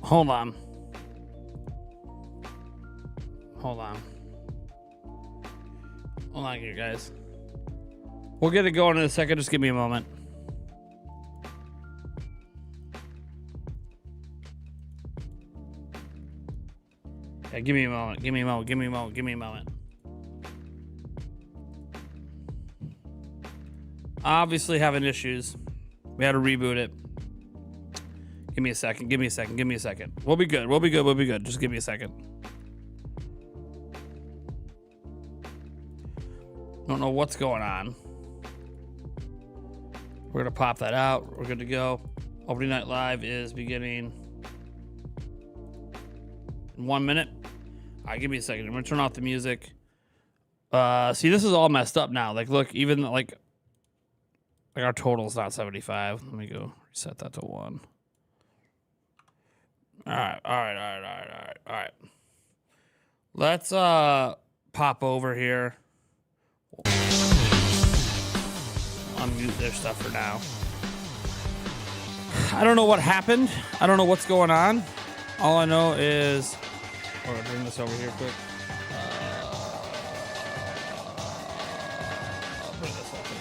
Hold on. Hold on. Hold on here, guys. We'll get it going in a second. Just give me a moment. Yeah, give me a moment. Give me a moment. Give me a moment. Give me a moment. Obviously having issues. We had to reboot it. Give me a second. Give me a second. Give me a second. We'll be good. We'll be good. We'll be good. Just give me a second. Don't know what's going on. We're gonna pop that out. We're good to go. Opening Night Live is beginning in 1 minute. All right, give me a second. I'm gonna turn off the music. See, this is all messed up now. Like, look, even like our total's not 75. Let me go reset that to 1. All right, all right, all right, all right, all right, all right. Let's pop over here. Unmute their stuff for now. I don't know what happened. I don't know what's going on. All I know is, I'm gonna bring this over here quick. I'll bring this up over.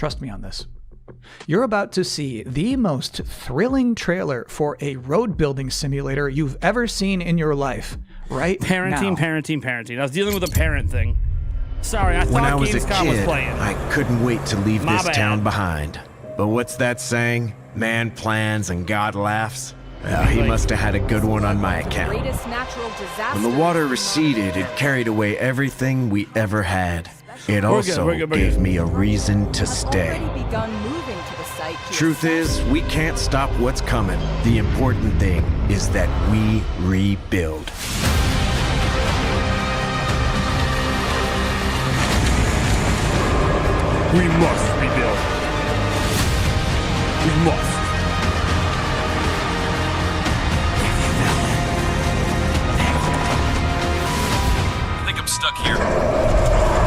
Trust me on this. You're about to see the most thrilling trailer for a road building simulator you've ever seen in your life. Right Parenting, now. parenting. I was dealing with a parent thing. Sorry, I When I thought was a Gamescom was kid, playing. I couldn't wait to leave My this bad. town behind. But what's that saying? Man plans and God laughs? He must have had a good one on my account. Greatest natural disaster. When the water receded, it carried away everything we ever had. It also we're gave good. me a reason to stay. Already begun moving to the site. to Truth is, we can't stop what's coming. The important thing is that we rebuild. We must rebuild. We must. I think I'm stuck here.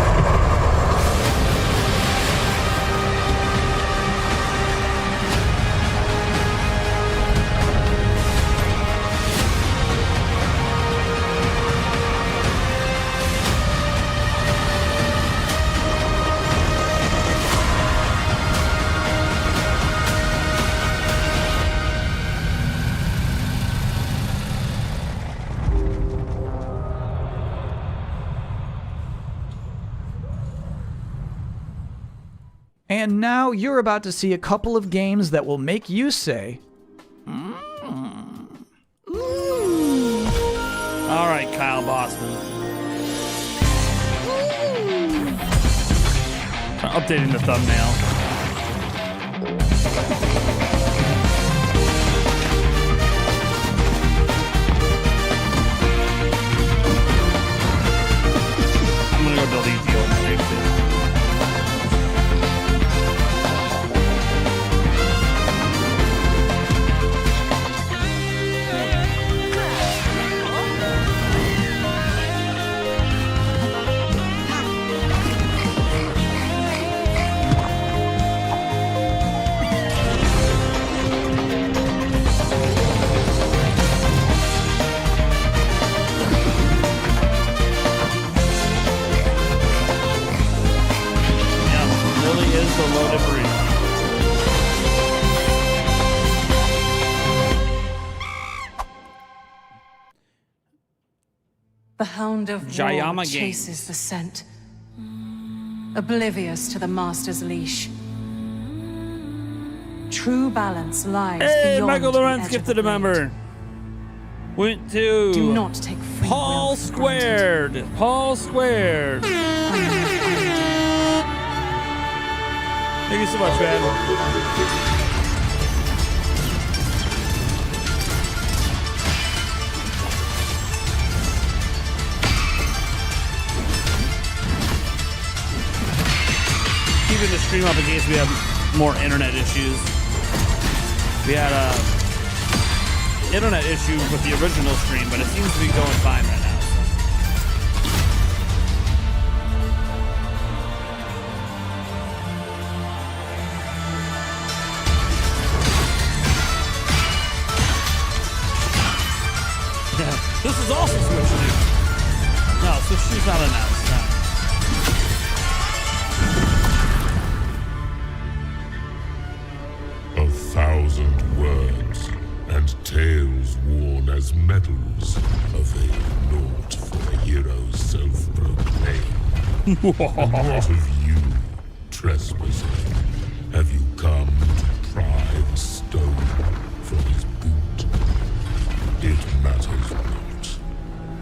And now you're about to see a couple of games that will make you say, All right, Kyle Bossman. Updating the thumbnail. I'm gonna go delete the old stream too. Yeah, really is the loaded breed. The hound of war Jayama chases Games. the scent, oblivious to the master's leash. True balance lies Hey, beyond Michael the Lorenz edge of gifted the a member. blade. Went to Do not take free Paul will for granted. Squared. Paul Squared. Thank you so much, man. Keeping the stream up in case we have more internet issues. We had a internet issue with the original stream, but it seems to be going fine right now. Yeah, this is also Switch news. No, Switch news not announced. No. A thousand words and tales worn as medals avail naught for a hero's self-proclaim. And what of you, trespasser? Have you come to pry the stone from his boot? It matters not.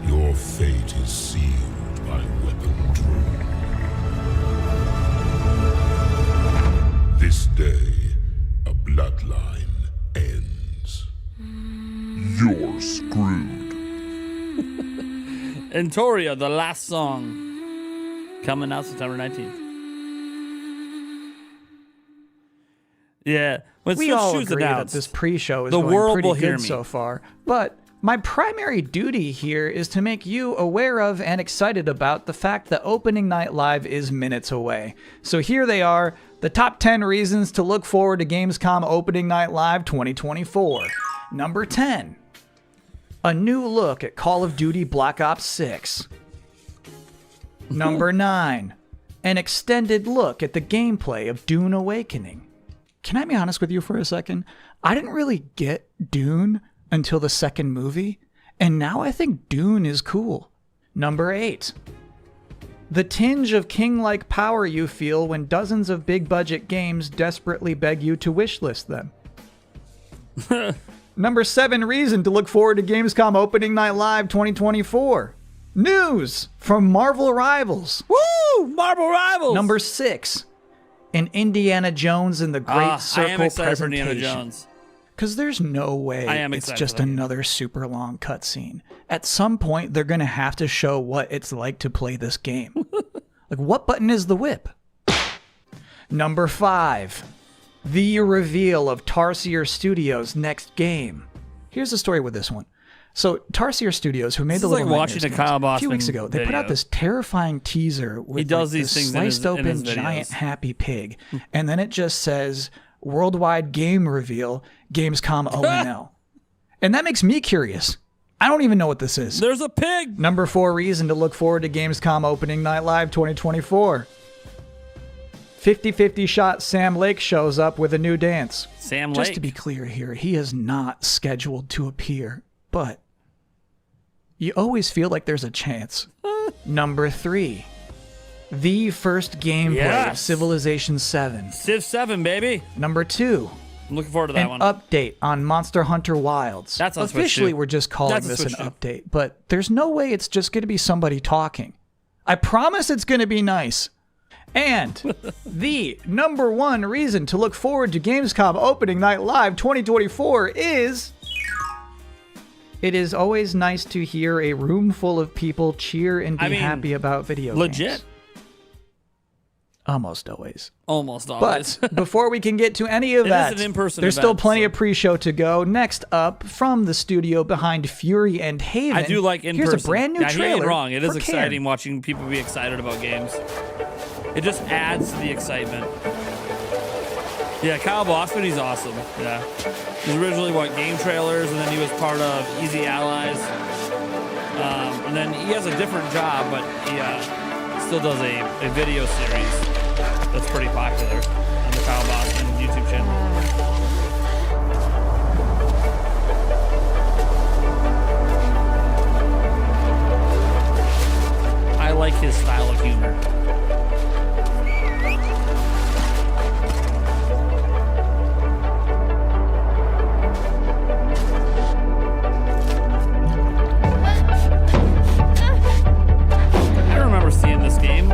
Your fate is sealed by weapon drawn. This day, a bloodline ends. You're screwed. And Toria, the last song, coming out September 19th. Yeah, when we Switch all Shoes agree that announced, this pre-show is the going world pretty will hear good me. so far. But my primary duty here is to make you aware of and excited about the fact that opening night live is minutes away. So here they are, the top 10 reasons to look forward to Gamescom opening night live 2024. Number 10. A new look at Call of Duty Black Ops 6. Number 9. an extended look at the gameplay of Dune Awakening. Can I be honest with you for a second? I didn't really get Dune until the second movie, and now I think Dune is cool. Number 8. The tinge of king-like power you feel when dozens of big-budget games desperately beg you to wishlist them. Number 7 reason to look forward to Gamescom Opening Night Live 2024. News from Marvel Rivals. Woo! Marvel Rivals! Number 6. An Indiana Jones and the Great Circle I am excited presentation. for Indiana Jones. Because there's no way I am it's excited just for that another super long cutscene. At some point, they're going to have to show what it's like to play this game. Like, what button is the whip? Number 5. The reveal of Tarsier Studios' next game. Here's the story with this one. So, Tarsier Studios, who made This the is Little like Nightmares watching a games, Kyle a few Bossman weeks ago, they put out video. this terrifying teaser with He does like, these this things in his- sliced in his open giant videos. happy pig, and then it just says worldwide game reveal Gamescom ONL. And that makes me curious. I don't even know what this is. There's a pig! Number 4 reason to look forward to Gamescom Opening Night Live 2024. 50-50 shot Sam Lake shows up with a new dance. Sam Just Lake. to be clear here, he is not scheduled to appear, but you always feel like there's a chance. Number 3. The first gameplay of Yes. Civilization 7. Civ 7, baby. Number 2. I'm looking forward to that An one. update on Monster Hunter Wilds. That's on Switch Officially, too. we're just calling That's a this an Switch too. update, but there's no way it's just going to be somebody talking. I promise it's going to be nice. And the number 1 reason to look forward to Gamescom Opening Night Live 2024 is... It is always nice to hear a room full of people cheer and be happy about video legit. games. Almost always. Almost always. But before we can get to any of It is that, an in-person there's still event, plenty so- of pre-show to go. Next up, from the studio behind Fury and Haven, I do like in here's person. a brand new yeah, he trailer. ain't wrong. It is for exciting Cairn. watching people be excited about games. It just adds to the excitement. Yeah, Kyle Bossman, he's awesome. Yeah. He was originally, game trailers, and then he was part of Easy Allies. And then he has a different job, but he still does a video series that's pretty popular on the Kyle Bossman YouTube channel. I like his style of humor. I remember seeing this game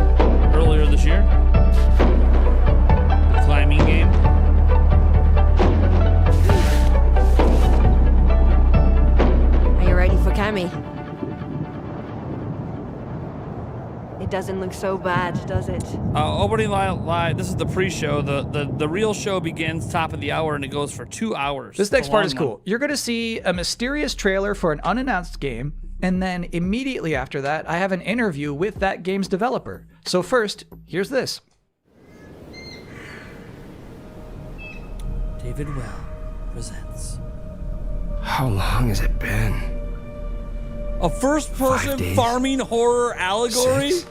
earlier this year. The climbing game. Are you ready for Cammy? It doesn't look so bad, does it? Opening live. This is the pre-show. The real show begins top of the hour and it goes for 2 hours. This next It's a part long is cool. one. You're going to see a mysterious trailer for an unannounced game, and then immediately after that, I have an interview with that game's developer. So first, here's this. David Well presents How long has it been? a first-person 5 days? farming horror allegory. 6?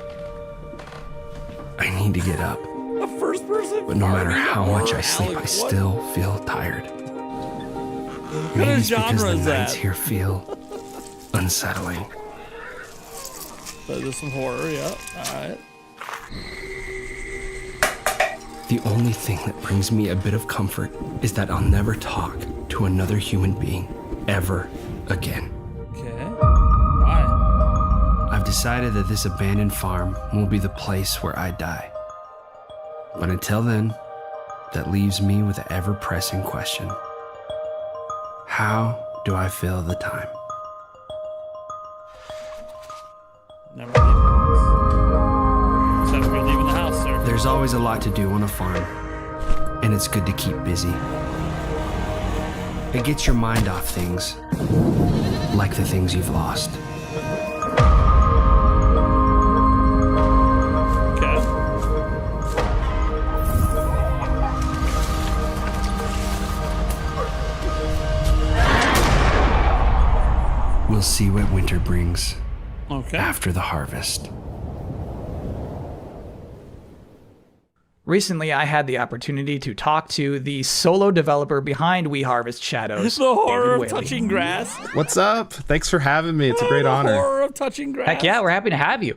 I need to get up, A first-person. but no matter farming how much horror I sleep, I allegory. still feel tired. What Maybe kind of it's because genre the is nights that? here feel unsettling. There's some horror. Yeah. All right. The only thing that brings me a bit of comfort is that I'll never talk to another human being ever again. Okay. Why? I've decided that this abandoned farm will be the place where I die. But until then, that leaves me with the ever-pressing question. How do I fill the time? Never leaving. Except for leaving the house, sir. There's always a lot to do on a farm, and it's good to keep busy. It gets your mind off things, like the things you've lost. Okay. We'll see what winter brings Okay. after the harvest. Recently, I had the opportunity to talk to the solo developer behind We Harvest Shadows. The horror David of Whaley. touching grass. What's up? Thanks for having me. It's a great The honor. horror of touching grass. Heck yeah, we're happy to have you.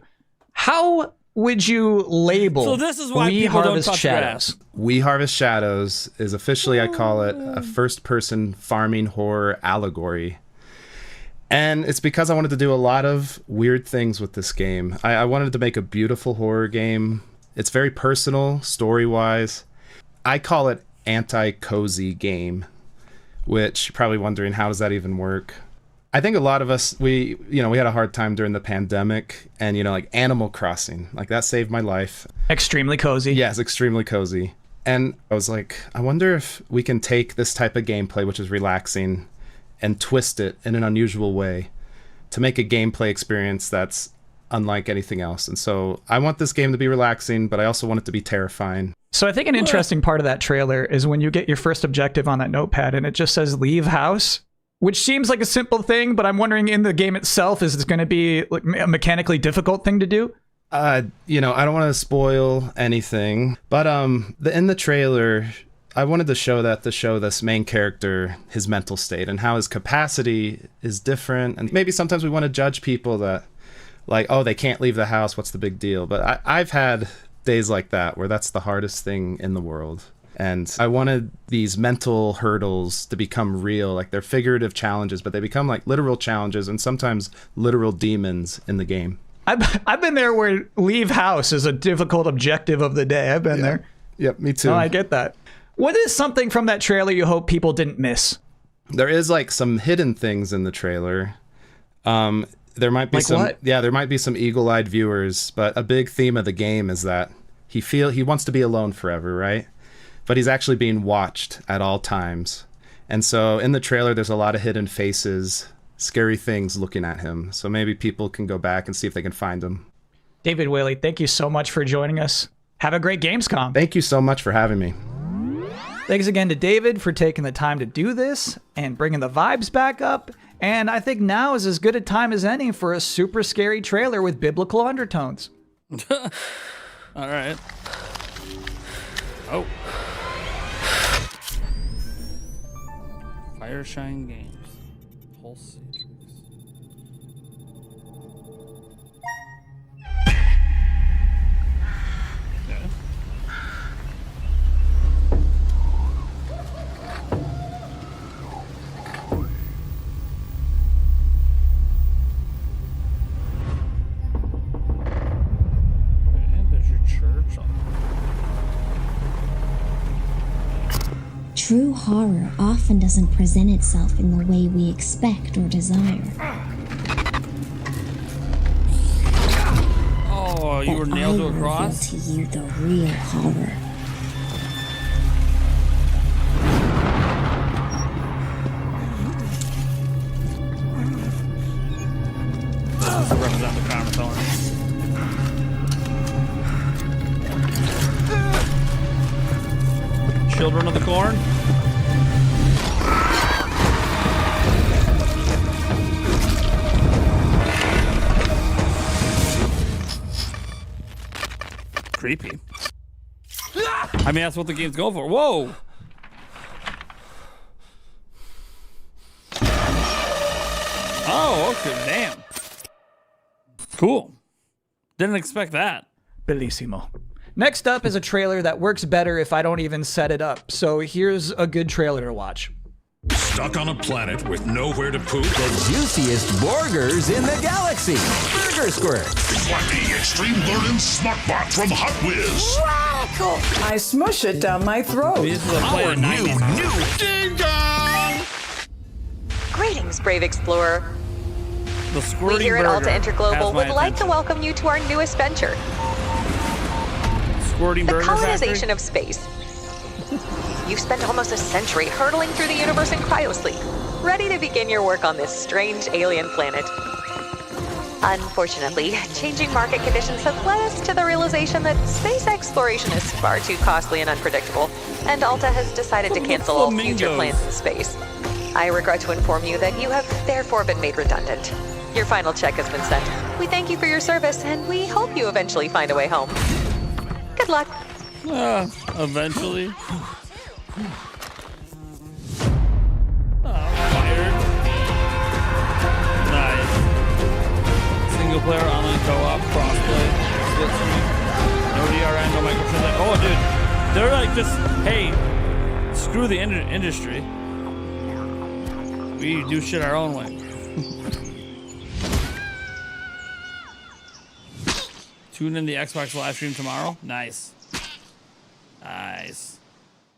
How would you label So this is why We people don't Harvest touch Shadows? grass. We Harvest Shadows is officially, I call it, a first-person farming horror allegory. And it's because I wanted to do a lot of weird things with this game. I wanted to make a beautiful horror game. It's very personal, story-wise. I call it anti-cozy game, which you're probably wondering, how does that even work? I think a lot of us, we had a hard time during the pandemic, and, like Animal Crossing, like that saved my life. Extremely cozy. Yes, extremely cozy. And I was like, I wonder if we can take this type of gameplay, which is relaxing, and twist it in an unusual way to make a gameplay experience that's unlike anything else. And so I want this game to be relaxing, but I also want it to be terrifying. So I think an interesting part of that trailer is when you get your first objective on that notepad and it just says leave house, which seems like a simple thing, but I'm wondering in the game itself, is this going to be like a mechanically difficult thing to do? I don't want to spoil anything, but in the trailer, I wanted to show this main character, his mental state and how his capacity is different. And maybe sometimes we want to judge people that, like, oh, they can't leave the house, what's the big deal? But I've had days like that where that's the hardest thing in the world. And I wanted these mental hurdles to become real, like they're figurative challenges, but they become like literal challenges and sometimes literal demons in the game. I've been there where leave house is a difficult objective of the day. I've been there. Yep, me too. No, I get that. What is something from that trailer you hope people didn't miss? There is like some hidden things in the trailer. There might be there might be some eagle-eyed viewers, but a big theme of the game is that he wants to be alone forever, right? But he's actually being watched at all times. And so in the trailer, there's a lot of hidden faces, scary things looking at him. So maybe people can go back and see if they can find him. David Whaley, thank you so much for joining us. Have a great Gamescom. Thank you so much for having me. Thanks again to David for taking the time to do this and bringing the vibes back up. And I think now is as good a time as any for a super scary trailer with biblical undertones. All right. Oh. Fireshine Games. Pulse Matrix. Okay. There's your church. True horror often doesn't present itself in the way we expect or desire. Oh, you were nailed to a cross? To you the real horror. This will represent the crown of thorns. Children of the Corn? Creepy. I mean, that's what the game's going for. Whoa! Oh, okay, damn. Cool. Didn't expect that. Bellissimo. Next up is a trailer that works better if I don't even set it up. So here's a good trailer to watch. Stuck on a planet with nowhere to poop? The juiciest burgers in the galaxy. Burger Squirt. Wacky Extreme Learning Smartbot from Hot Whiz. I smush it down my throat. This is a play of 90s. Ding dong! Greetings, brave explorer. The We squirting here at burger Alta Interglobal has my would like to attention. welcome you to our newest venture, Squirting the burger colonization factory? of space. You've spent almost a century hurtling through the universe in cryosleep, ready to begin your work on this strange alien planet. Unfortunately, changing market conditions have led us to the realization that space exploration is far too costly and unpredictable, and Alta has decided to cancel all future Flamingos. plans in space. I regret to inform you that you have therefore been made redundant. Your final check has been sent. We thank you for your service, and we hope you eventually find a way home. Good luck. Eventually. Fired. Nice. Single player, online co-op, crossplay, split screen. No DRM, no microtransaction. Oh, dude. They're like just, hey, screw the industry. We do shit our own way. Tune in the Xbox live stream tomorrow. Nice. Nice.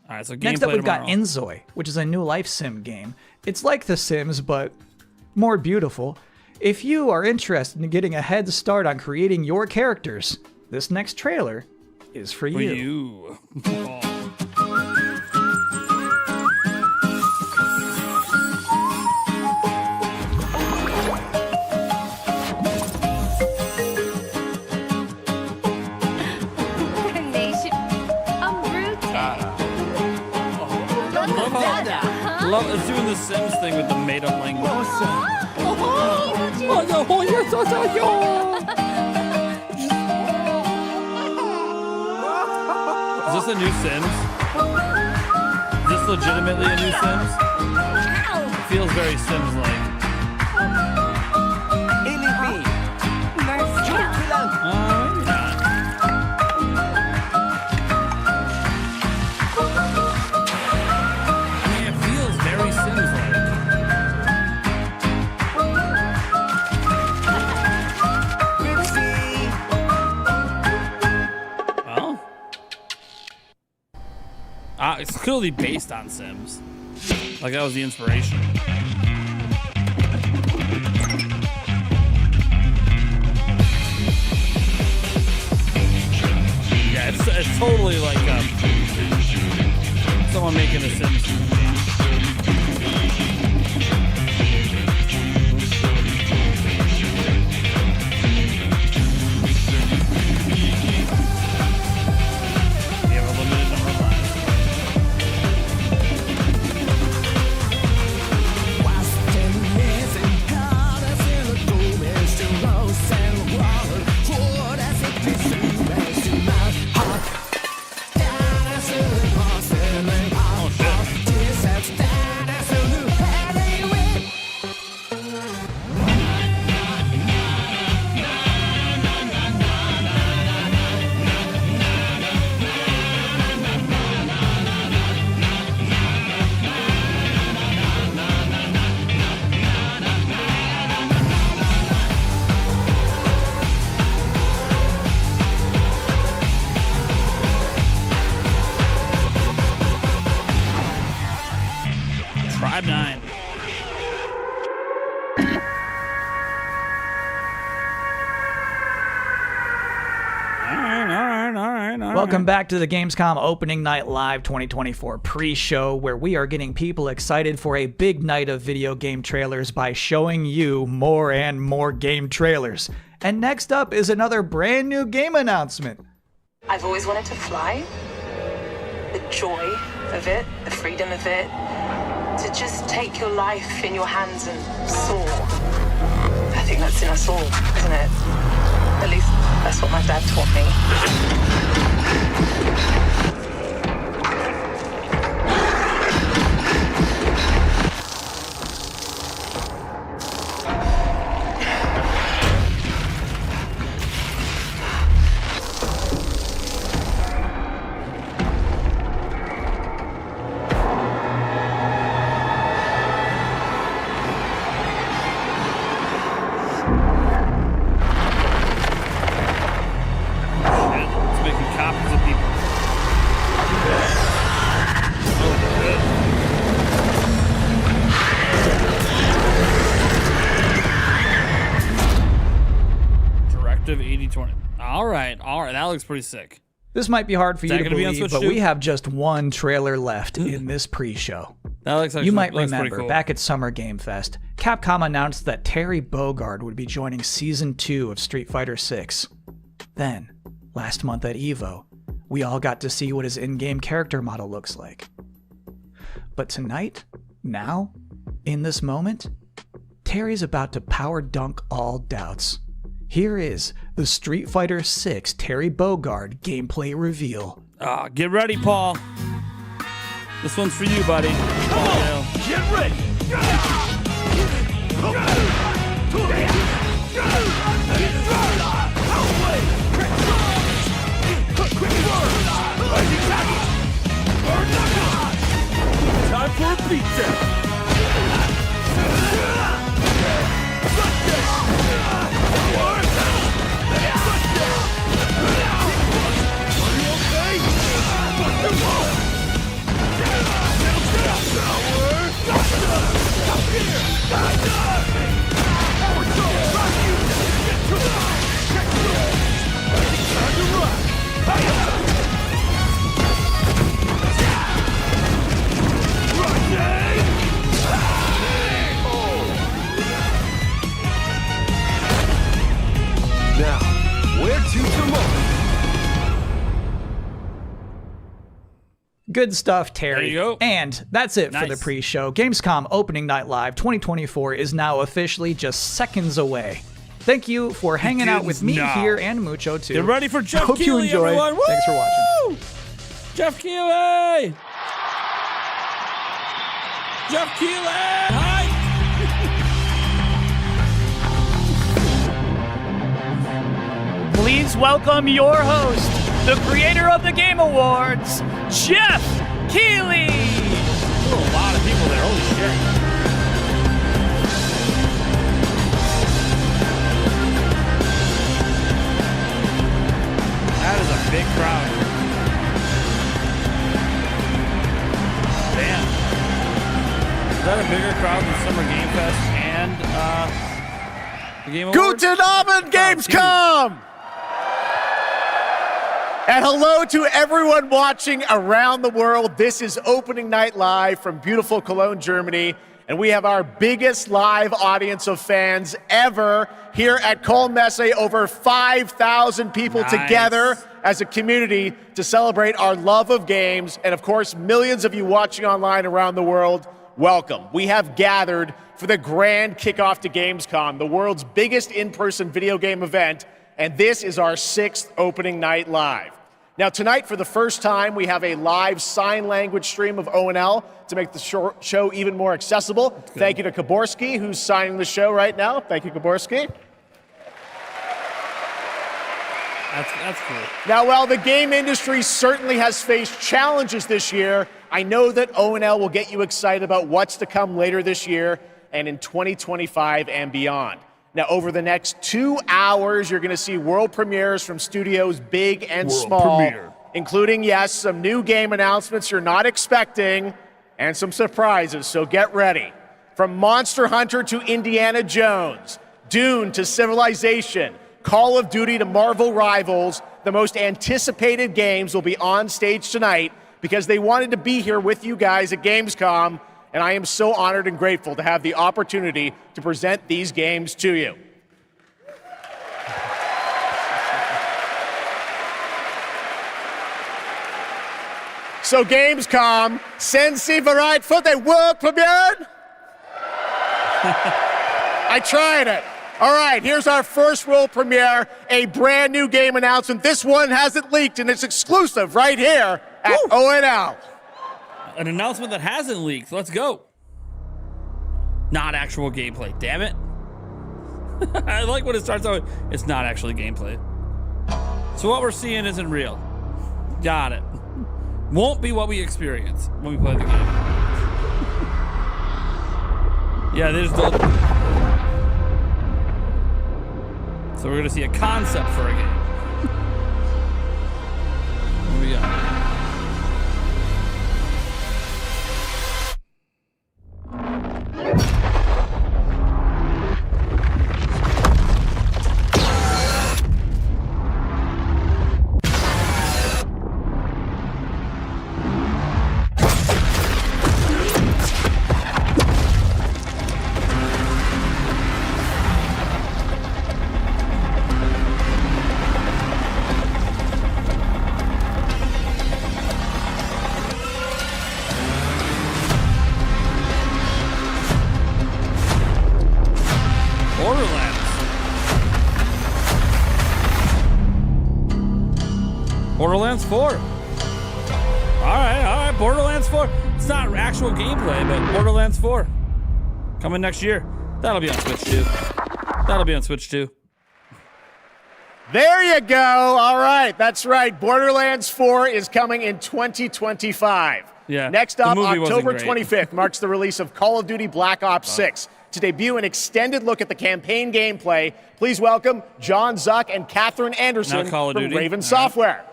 All right, so gameplay Next up, we've tomorrow. got Inzoi, which is a new life sim game. It's like The Sims, but more beautiful. If you are interested in getting a head start on creating your characters, this next trailer is for you. For you. Oh. It's doing the Sims thing with the made-up language. Is this a new Sims? Is this legitimately a new Sims? It feels very Sims-like. It's clearly based on Sims. Like that was the inspiration. Yeah, it's totally like someone making a Sims game. Tribe 9. Welcome back to the Gamescom Opening Night Live 2024 pre-show, where we are getting people excited for a big night of video game trailers by showing you more and more game trailers. And next up is another brand new game announcement. I've always wanted to fly. The joy of it, the freedom of it. To just take your life in your hands and soar. I think that's in us all, isn't it? At least that's what my dad taught me. Directive 80/20. All right, that looks pretty sick. This might be hard for you to gonna be on believe, Switch but too? we have just one trailer left in this pre-show. That looks You might looks pretty remember, cool. back at Summer Game Fest, Capcom announced that Terry Bogard would be joining Season 2 of Street Fighter VI. Then, last month at EVO, we all got to see what his in-game character model looks like. But tonight, now, in this moment, Terry's about to power dunk all doubts. Here is the Street Fighter VI Terry Bogard gameplay reveal. Get ready, Paul. This one's for you, buddy. Get ready! Time for a beatdown! Now, where to tomorrow? Good stuff, Terry. There you go. And that's it for the Nice. pre-show. Gamescom Opening Night Live 2024 is now officially just seconds away. Thank you for hanging out with me here and Mucho too. Get ready for Jeff Hope you Keighley, enjoy. everyone. Thanks for watching. Woo! Jeff Keighley! Jeff Keighley! Hi! Please welcome your host, the creator of the Game Awards, Jeff Keighley. There were a lot of people there. Holy shit. That is a big crowd. Damn. Is that a bigger crowd than Summer Game Fest and the Game Awards? Guten Abend, Gamescom! And hello to everyone watching around the world. This is Opening Night Live from beautiful Cologne, Germany. And we have our biggest live audience of fans ever here at Cologne Messe. Over 5,000 people together as a community to celebrate our love of games. And of course, millions of you watching online around the world, welcome. We have gathered for the grand kickoff to Gamescom, the world's biggest in-person video game event. And this is our 6th Opening Night Live. Now tonight, for the first time, we have a live sign language stream of O&L to make the show even more accessible. Thank you to Kaborski, who's signing the show right now. Thank you, Kaborski. That's cool. Now, while the game industry certainly has faced challenges this year, I know that O&L will get you excited about what's to come later this year and in 2025 and beyond. Now, over the next 2 hours, you're going to see world premieres from studios big and small, including, yes, some new game announcements you're not expecting and some surprises, so get ready. From Monster Hunter to Indiana Jones, Dune to Civilization, Call of Duty to Marvel Rivals, the most anticipated games will be on stage tonight because they wanted to be here with you guys at Gamescom. And I am so honored and grateful to have the opportunity to present these games to you. So Gamescom, sind Sie bereit for the world premiere? I tried it. All right, here's our first world premiere, a brand new game announcement. This one hasn't leaked and it's exclusive right here at O&L. An announcement that hasn't leaked. Let's go. Not actual gameplay. Damn it. I like when it starts out. It's not actually gameplay. So what we're seeing isn't real. Got it. Won't be what we experience when we play the game. Yeah, there's the. So we're gonna see a concept for a game. What do we got? Borderlands 4. All right. Borderlands 4. It's not actual gameplay, but Borderlands 4 coming next year. That'll be on Switch too. There you go. All right, that's right. Borderlands 4 is coming in 2025. Yeah. Next up, the movie October wasn't great. 25th marks the release of Call of Duty Black Ops 6. To debut an extended look at the campaign gameplay, please welcome John Zuck and Catherine Anderson Not Call of from Duty. Raven All Software.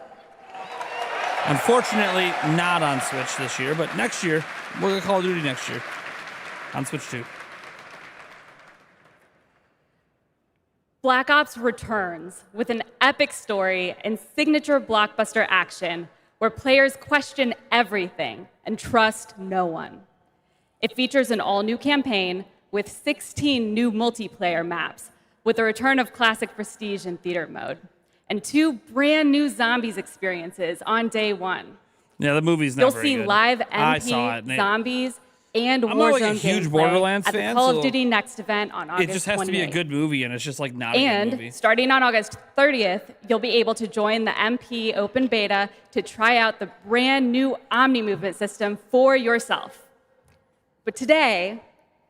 Unfortunately, not on Switch this year, but next year, we're going to Call of Duty next year on Switch 2. Black Ops returns with an epic story and signature blockbuster action where players question everything and trust no one. It features an all-new campaign with 16 new multiplayer maps, with the return of classic Prestige and Theater mode, and 2 brand new zombies experiences on day 1. Yeah, the movie's not You'll very see good. live I saw MP, it. zombies, and I'm not like a Warzone huge gameplay Borderlands at the fan, Call so of Duty Next event on August 28th. It just has to be a good movie, and it's just like not a good movie. And starting on August 30th, you'll be able to join the MP open beta to try out the brand new Omni movement system for yourself. But today,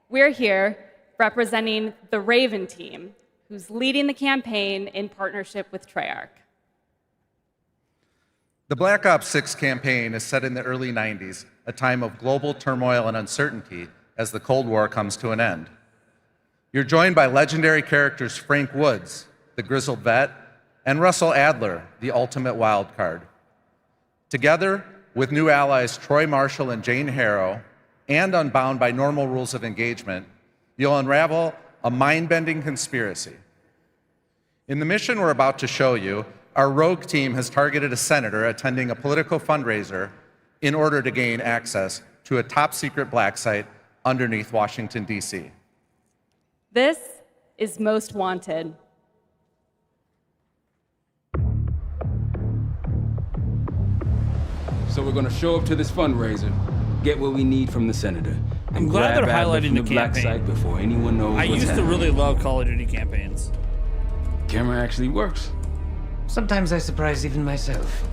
we're here representing the Raven team, who's leading the campaign in partnership with Treyarch. The Black Ops 6 campaign is set in the early 90s, a time of global turmoil and uncertainty as the Cold War comes to an end. You're joined by legendary characters Frank Woods, the grizzled vet, and Russell Adler, the ultimate wild card. Together with new allies Troy Marshall and Jane Harrow, and unbound by normal rules of engagement, you'll unravel a mind-bending conspiracy. In the mission we're about to show you, our rogue team has targeted a senator attending a political fundraiser in order to gain access to a top-secret black site underneath Washington, D.C. This is Most Wanted. So we're gonna show up to this fundraiser, get what we need from the senator, I'm and glad grab they're Adler highlighting from the the black campaign. site before anyone knows I what's used to happening. really love Call of Duty campaigns. Camera actually works. Sometimes I surprise even myself.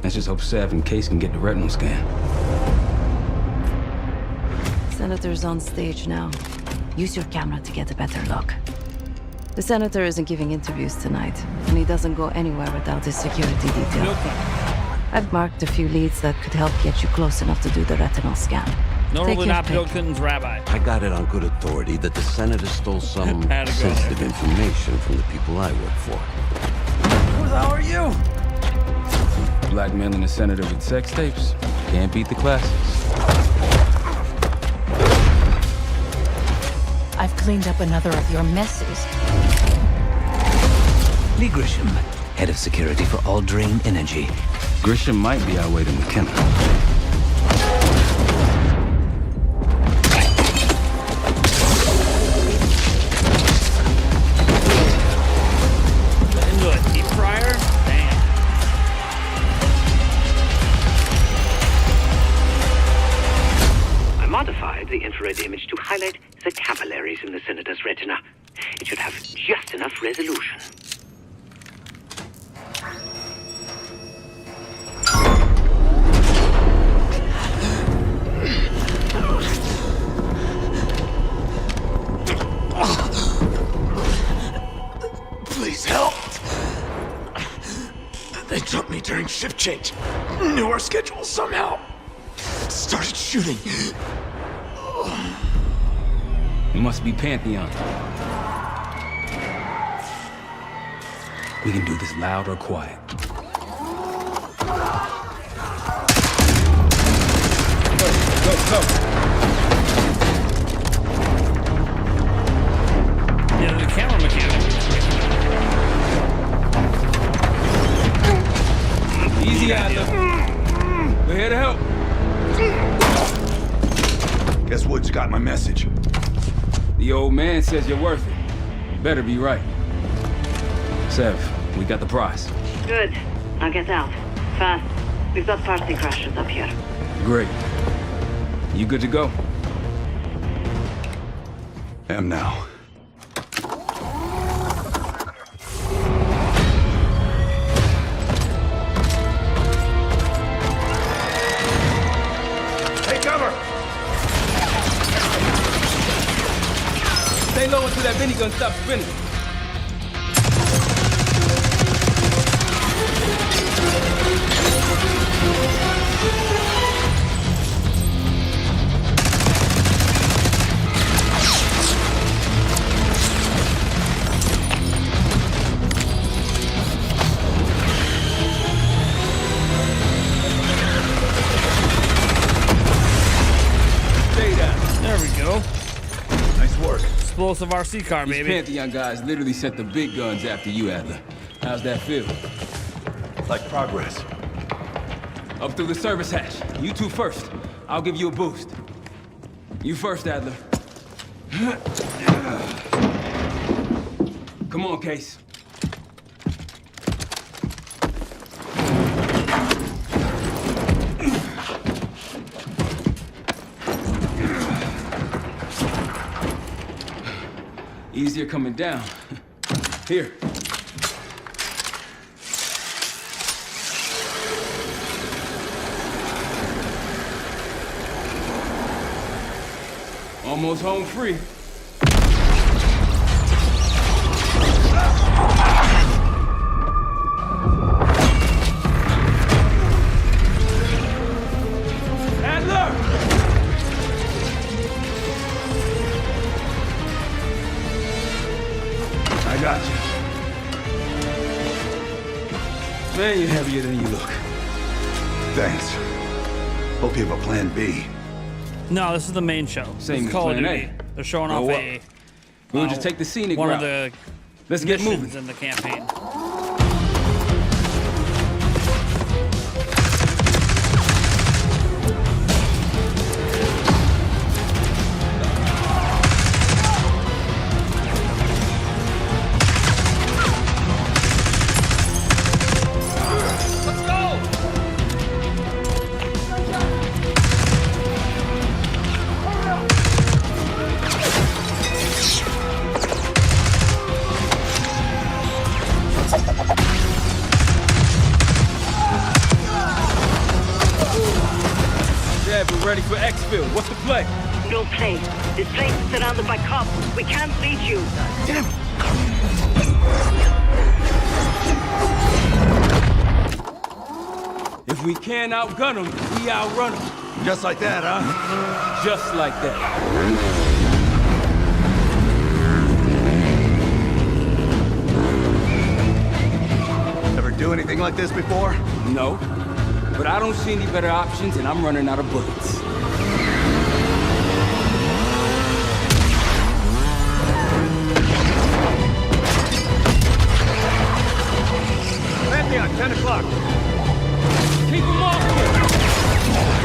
Let's just hope Sev and Case can get the retinal scan. Senator's on stage now. Use your camera to get a better look. The senator isn't giving interviews tonight, and he doesn't go anywhere without his security detail. I've marked a few leads that could help get you close enough to do the retinal scan. Normally Take not your Bill pick. Clinton's rabbi. I got it on good authority that the senator stole some Had to go there. sensitive information from the people I work for. Who the hell are you? Blackmailing the senator with sex tapes. Can't beat the classics. I've cleaned up another of your messes. Lee Grisham, head of security for All Drain Energy. Grisham might be our way to McKenna. Into a deep fryer? Damn. I modified the infrared image to highlight the capillaries in the senator's retina. It should have just enough resolution. Please help. They took me during shift change. Knew our schedule somehow. Started shooting. It must be Pantheon. We can do this loud or quiet. Go. Yeah, the camera mechanic. Easy, Adler. We're here to help. Guess Woods got my message. The old man says you're worth it. Better be right. Sev, we got the prize. Good. Now get out. Fast. We've got party crashers up here. Great. You good to go? Am now. minigun stops spinning. There we go. Nice work. Explosive RC car, These baby. Pantheon guys literally sent the big guns after you, Adler. How's that feel? Like progress. Up through the service hatch. You two first. I'll give you a boost. You first, Adler. Come on, Case. Easier coming down. Here. Almost home free. Adler! I got you. Man, you're heavier than you look. Thanks. Hope you have a plan B. No, this is the main show. Same This is as Call of plan Duty. A. They're showing Oh, off what? a We'll just take the scenic one route. of the Let's get missions moving. in the campaign. Yeah, we're ready for exfil. What's the play? No play. This place is surrounded by cops. We can't reach you. Damn. If we can't outgun them, we outrun them. Just like that, huh? Just like that. Ever do anything like this before? No. But I don't see any better options, and I'm running out of bullets. Pantheon, 10 o'clock. Keep them off me!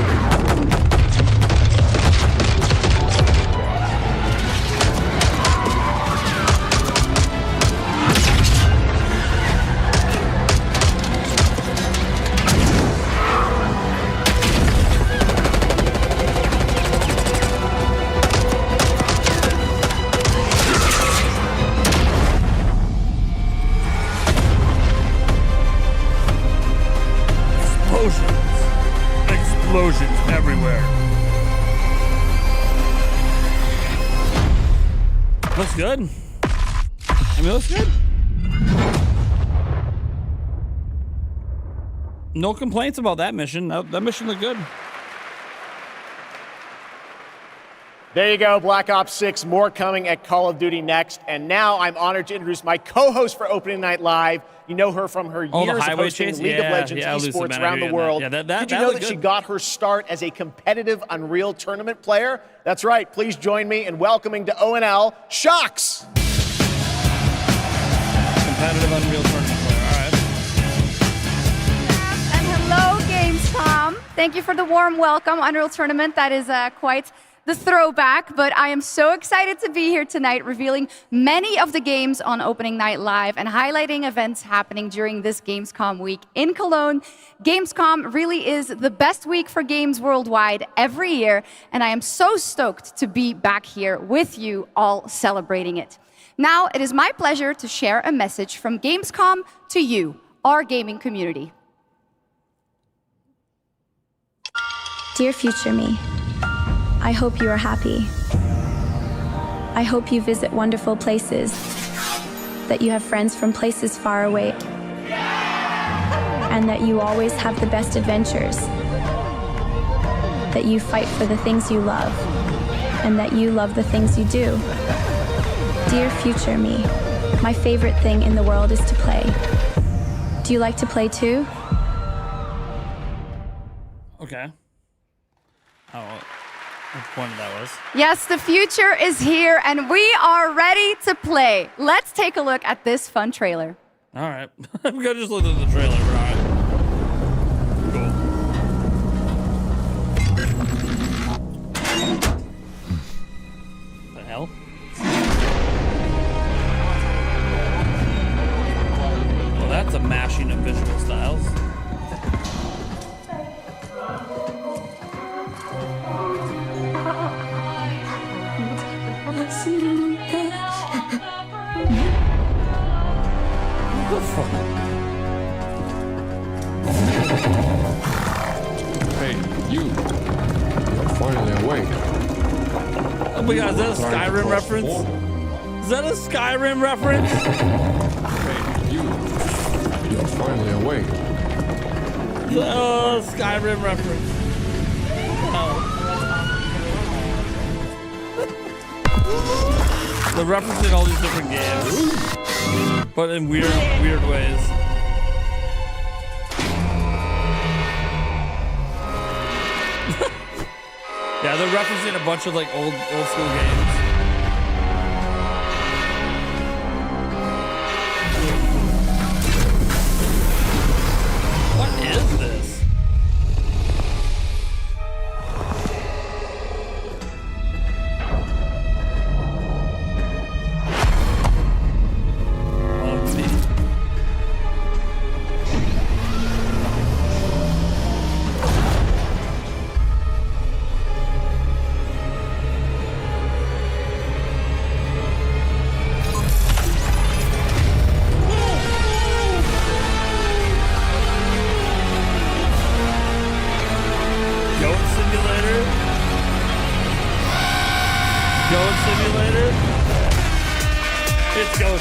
Explosions everywhere. Looks good. I mean, looks good. No complaints about that mission. That mission looked good. There you go, Black Ops 6, more coming at Call of Duty next. And now I'm honored to introduce my co-host for Opening Night Live. You know her from her years of hosting League of Legends esports around the world. Did you know that she got her start as a competitive Unreal Tournament player? That's right. Please join me in welcoming to ONL, Shocks. Competitive Unreal Tournament player. All right. And hello, Gamescom. Thank you for the warm welcome. Unreal Tournament, that is quite the throwback, but I am so excited to be here tonight, revealing many of the games on Opening Night Live and highlighting events happening during this Gamescom week in Cologne. Gamescom really is the best week for games worldwide every year, and I am so stoked to be back here with you all celebrating it. Now, it is my pleasure to share a message from Gamescom to you, our gaming community. Dear future me, I hope you are happy. I hope you visit wonderful places, that you have friends from places far away, and that you always have the best adventures, that you fight for the things you love, and that you love the things you do. Dear future me, my favorite thing in the world is to play. Do you like to play too? Okay. Oh, which one that was? Yes, the future is here, and we are ready to play. Let's take a look at this fun trailer. All right. I'm going to just look at the trailer. All right. Cool. The hell? Well, that's a mashing of visual styles. What the fuck? Hey, you're finally awake. Oh my god, is that a Skyrim reference? Is that a Skyrim reference? Hey, you're finally awake. Oh, Skyrim reference. Oh. They're referencing all these different games, but in weird ways. Yeah, they're referencing a bunch of like old school games. What is this?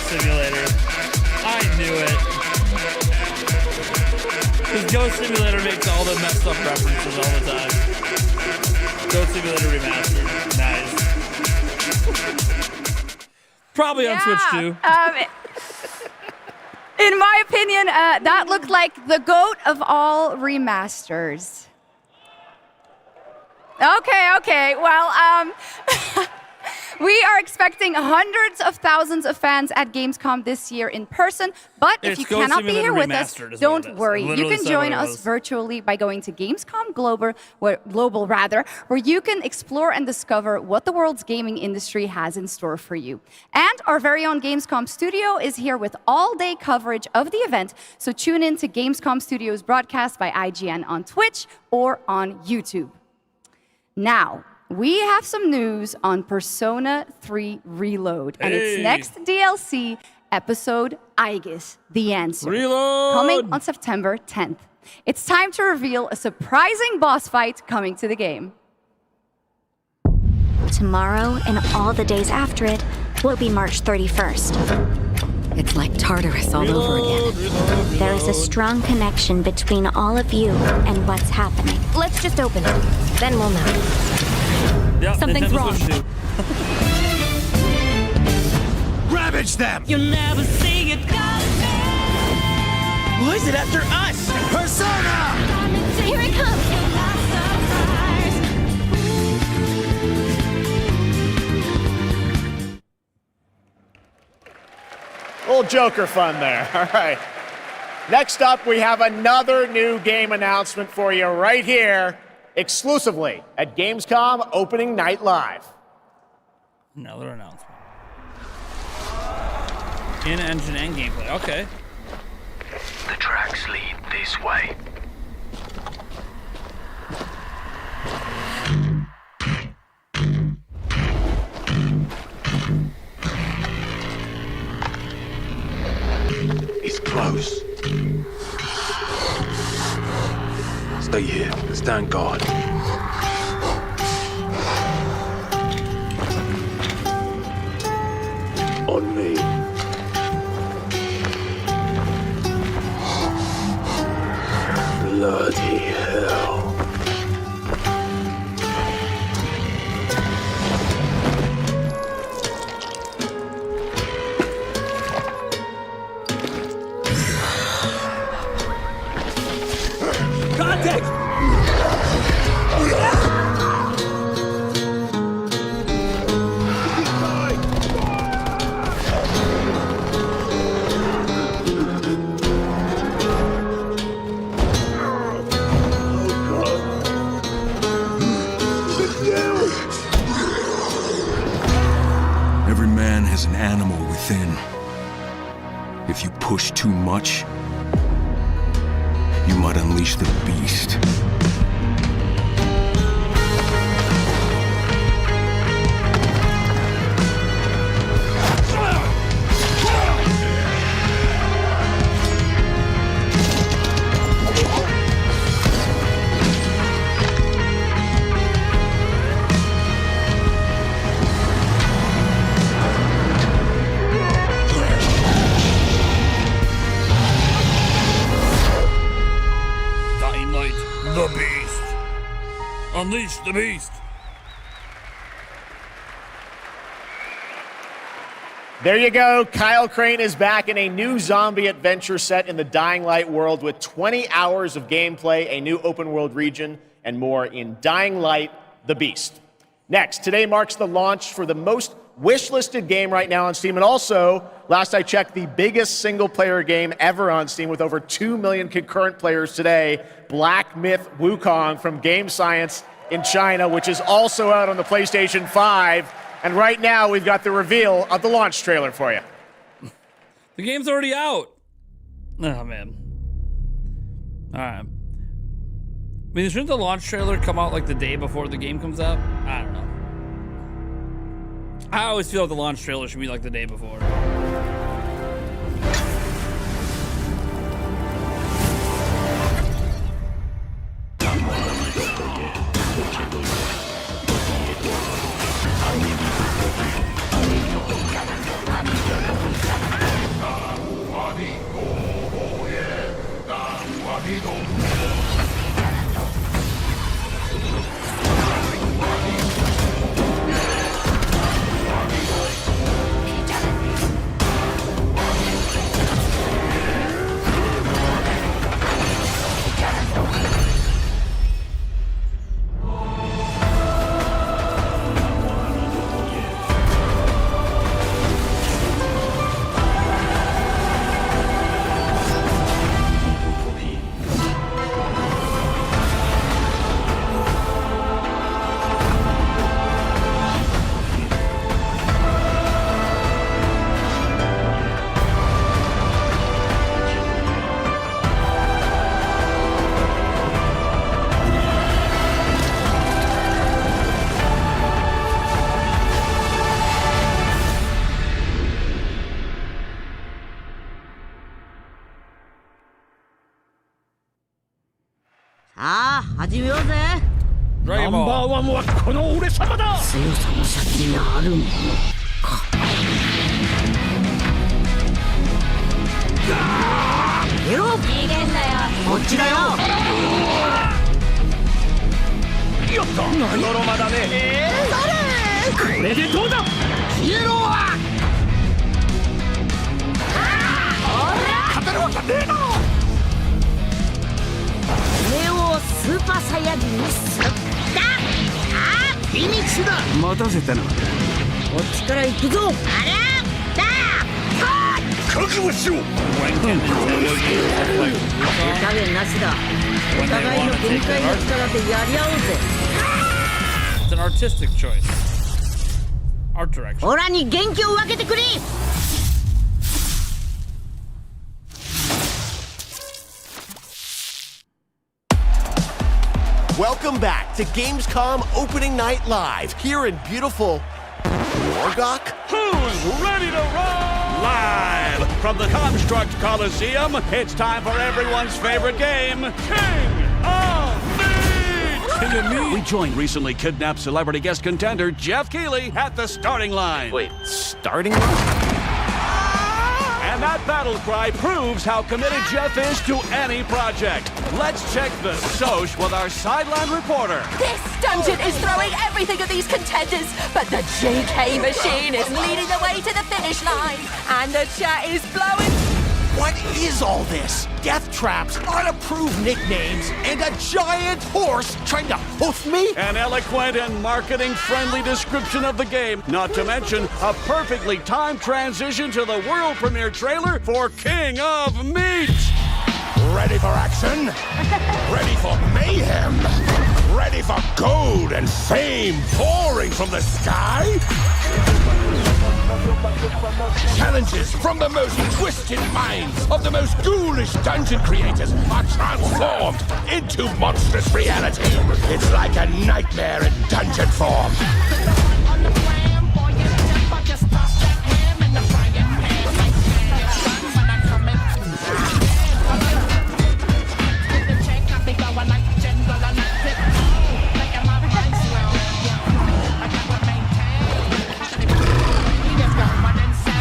Simulator. I knew it. Because Ghost Simulator makes all the messed up references all the time. Ghost Simulator Remastered. Nice. Probably on Switch too. In my opinion, that looked like the GOAT of all remasters. Okay. Well, we are expecting hundreds of thousands of fans at Gamescom this year in person, but if you cannot be here with us, don't worry. You can join us virtually by going to Gamescom Global, where you can explore and discover what the world's gaming industry has in store for you. And our very own Gamescom Studio is here with all-day coverage of the event, so tune in to Gamescom Studio's broadcast by IGN on Twitch or on YouTube. Now, we have some news on Persona 3 Reload and its next DLC, episode Aegis, The Answer, coming on September 10th. It's time to reveal a surprising boss fight coming to the game. Tomorrow and all the days after it will be March 31st. It's like Tartarus all over again. There is a strong connection between all of you and what's happening. Let's just open it, then we'll know. Yep, something's wrong. Ravage them! You'll never see it coming. Why is it after us? Persona! Here it comes! Little Joker fun there. All right. Next up, we have another new game announcement for you right here, exclusively at Gamescom Opening Night Live. Another announcement. In-engine and gameplay. Okay. The tracks lead this way. He's close. Stay here. Stand guard. on me. Bloody hell. Contact! Every man has an animal within. If you push too much, you might unleash the beast. The beast. Unleash the beast. There you go. Kyle Crane is back in a new zombie adventure set in the Dying Light world with 20 hours of gameplay, a new open world region, and more in Dying Light: The Beast. Next, today marks the launch for the most wishlisted game right now on Steam, and also, last I checked, the biggest single-player game ever on Steam with over 2 million concurrent players today, Black Myth Wukong from Game Science in China, which is also out on the PlayStation 5. And right now, we've got the reveal of the launch trailer for you. The game's already out. Oh, man. All right. I mean, shouldn't the launch trailer come out like the day before the game comes out? I don't know. I always feel like the launch trailer should be like the day before. Dragon Ball. ナンバーワンはこの俺様だ。強さの先にあるものか。よっ。逃げんなよ。こっちだよ。やった。何ドロマだね。誰？これでどうだ。ヒーローは。勝てるわけねえな。スーパーサイヤ人にすったフィニッシュだ。待たせたな。こっちから行くぞ。あらだ覚悟しろ。手加減なしだ。お互いの限界の力でやり合おうぜ。 It's an artistic choice. Art direction. オラに元気を分けてくれ。Welcome back to Gamescom Opening Night Live here in beautiful Wargok. Who's ready to roll? Live from the Construct Coliseum, it's time for everyone's favorite game, King of Meat! King of Meat? We joined recently kidnapped celebrity guest contender Jeff Keighley at the starting line. Wait, starting line? And that battle cry proves how committed Jeff is to any project. Let's check the soch with our sideline reporter. This dungeon is throwing everything at these contenders, but the JK machine is leading the way to the finish line, and the chat is blowing. What is all this? Death traps, unapproved nicknames, and a giant horse trying to hoof me? An eloquent and marketing-friendly description of the game, not to mention a perfectly timed transition to the world premiere trailer for King of Meat. Ready for action? Ready for mayhem? Ready for gold and fame pouring from the sky? Challenges from the most twisted minds of the most ghoulish dungeon creators are transformed into monstrous reality. It's like a nightmare in dungeon form.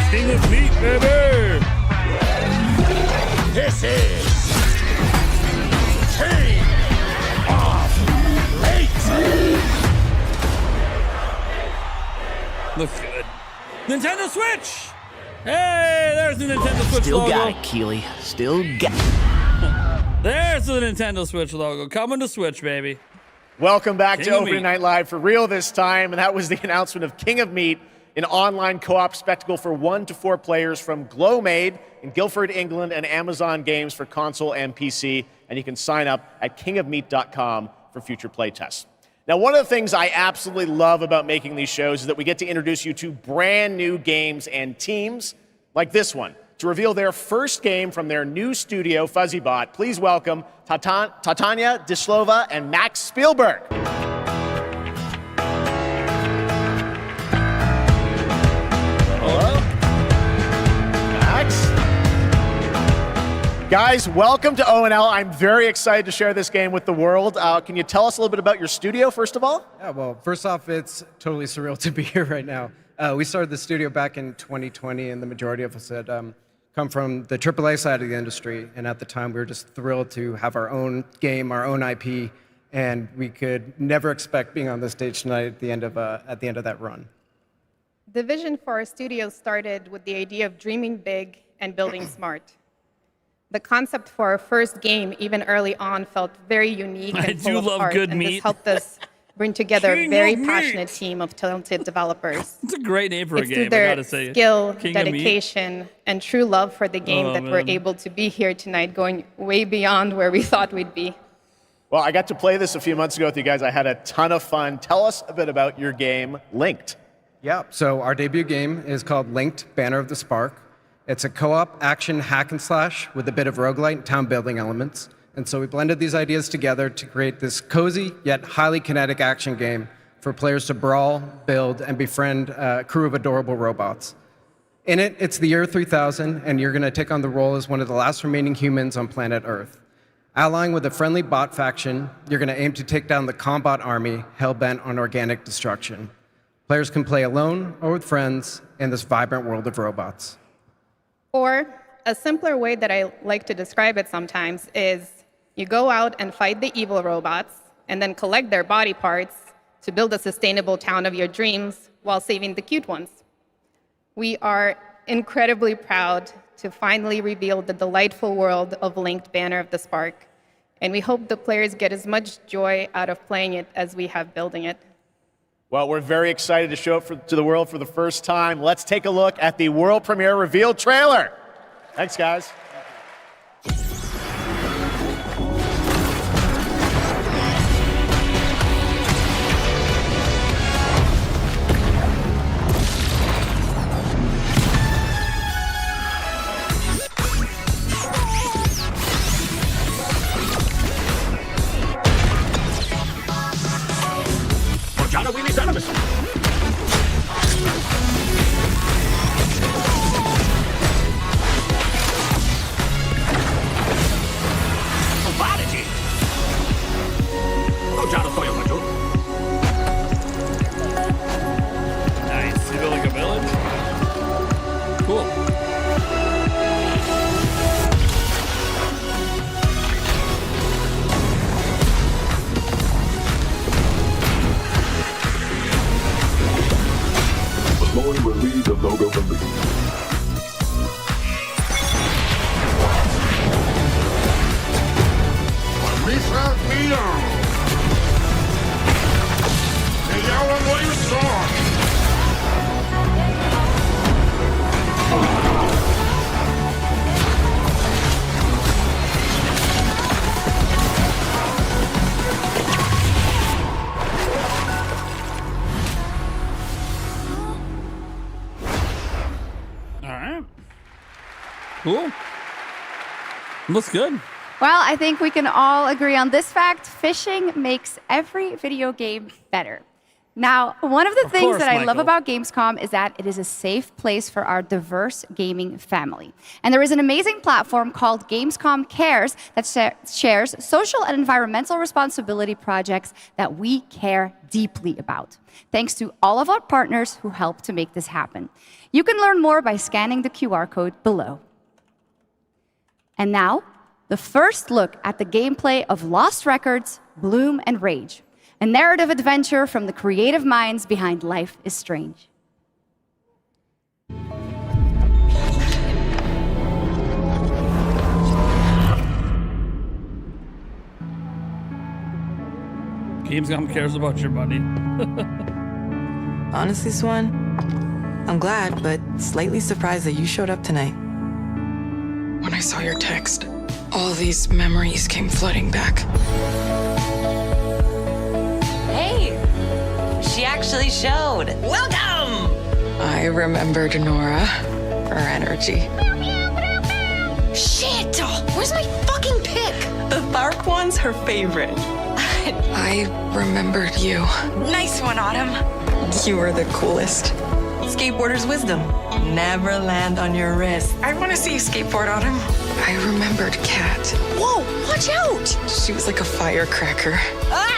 King of Meat, baby! This is King of Meat! Looks good. Nintendo Switch! Hey, there's the Nintendo Switch Still logo. got it, Keely. Still got it. There's the Nintendo Switch logo. Coming to Switch, baby. Welcome back King to of Opening Meat. Night Live for real this time, and that was the announcement of King of Meat, an online co-op spectacle for 1 to 4 players from Glowmade in Guildford, England, and Amazon Games for console and PC. And you can sign up at kingofmeat.com for future playtests. Now, one of the things I absolutely love about making these shows is that we get to introduce you to brand new games and teams like this one. To reveal their first game from their new studio, FuzzyBot, please welcome Tatania Dislova and Max Spielberg. Guys, welcome to ONL. I'm very excited to share this game with the world. Can you tell us a little bit about your studio, first of all? Yeah, well, first off, it's totally surreal to be here right now. We started the studio back in 2020, and the majority of us had come from the AAA side of the industry. And at the time, we were just thrilled to have our own game, our own IP, and we could never expect being on this stage tonight at the end of that run. The vision for our studio started with the idea of dreaming big and building smart. The concept for our first game, even early on, felt very unique and full of heart, and this helped us bring together a very passionate team of talented developers. It's a great name for a It's game, through I their gotta say. skill, King of Meat. dedication, and true love for the game that we're able to be here tonight, going way beyond where we thought we'd be. Well, I got to play this a few months ago with you guys. I had a ton of fun. Tell us a bit about your game, Linked. Yeah, so our debut game is called Linked, Banner of the Spark. It's a co-op action hack and slash with a bit of roguelite and town building elements. And so we blended these ideas together to create this cozy yet highly kinetic action game for players to brawl, build, and befriend a crew of adorable robots. In it, it's the year 3000, and you're going to take on the role as one of the last remaining humans on planet Earth. Allying with a friendly bot faction, you're going to aim to take down the Combot army hell-bent on organic destruction. Players can play alone or with friends in this vibrant world of robots. Or a simpler way that I like to describe it sometimes is you go out and fight the evil robots and then collect their body parts to build a sustainable town of your dreams while saving the cute ones. We are incredibly proud to finally reveal the delightful world of Linked Banner of the Spark, and we hope the players get as much joy out of playing it as we have building it. Well, we're very excited to show it to the world for the first time. Let's take a look at the world premiere reveal trailer. Thanks, guys. All right. Cool. Looks good. Well, I think we can all agree on this fact. Fishing makes every video game better. Now, one of the things that I love about Gamescom is that it is a safe place for our diverse gaming family. And there is an amazing platform called Gamescom Cares that shares social and environmental responsibility projects that we care deeply about. Thanks to all of our partners who help to make this happen. You can learn more by scanning the QR code below. And now, the first look at the gameplay of Lost Records, Bloom and Rage, a narrative adventure from the creative minds behind Life is Strange. Gamescom cares about your money. Honestly, Swan, I'm glad, but slightly surprised that you showed up tonight. When I saw your text, all these memories came flooding back. Hey, she actually showed. Welcome! I remembered Nora, her energy. Shit! Where's my fucking pick? The dark one's her favorite. I remembered you. Nice one, Autumn. You were the coolest. Skateboarder's wisdom. Never land on your wrist. I want to see you skateboard, Autumn. I remembered Kat. Whoa, watch out! She was like a firecracker. Fuck!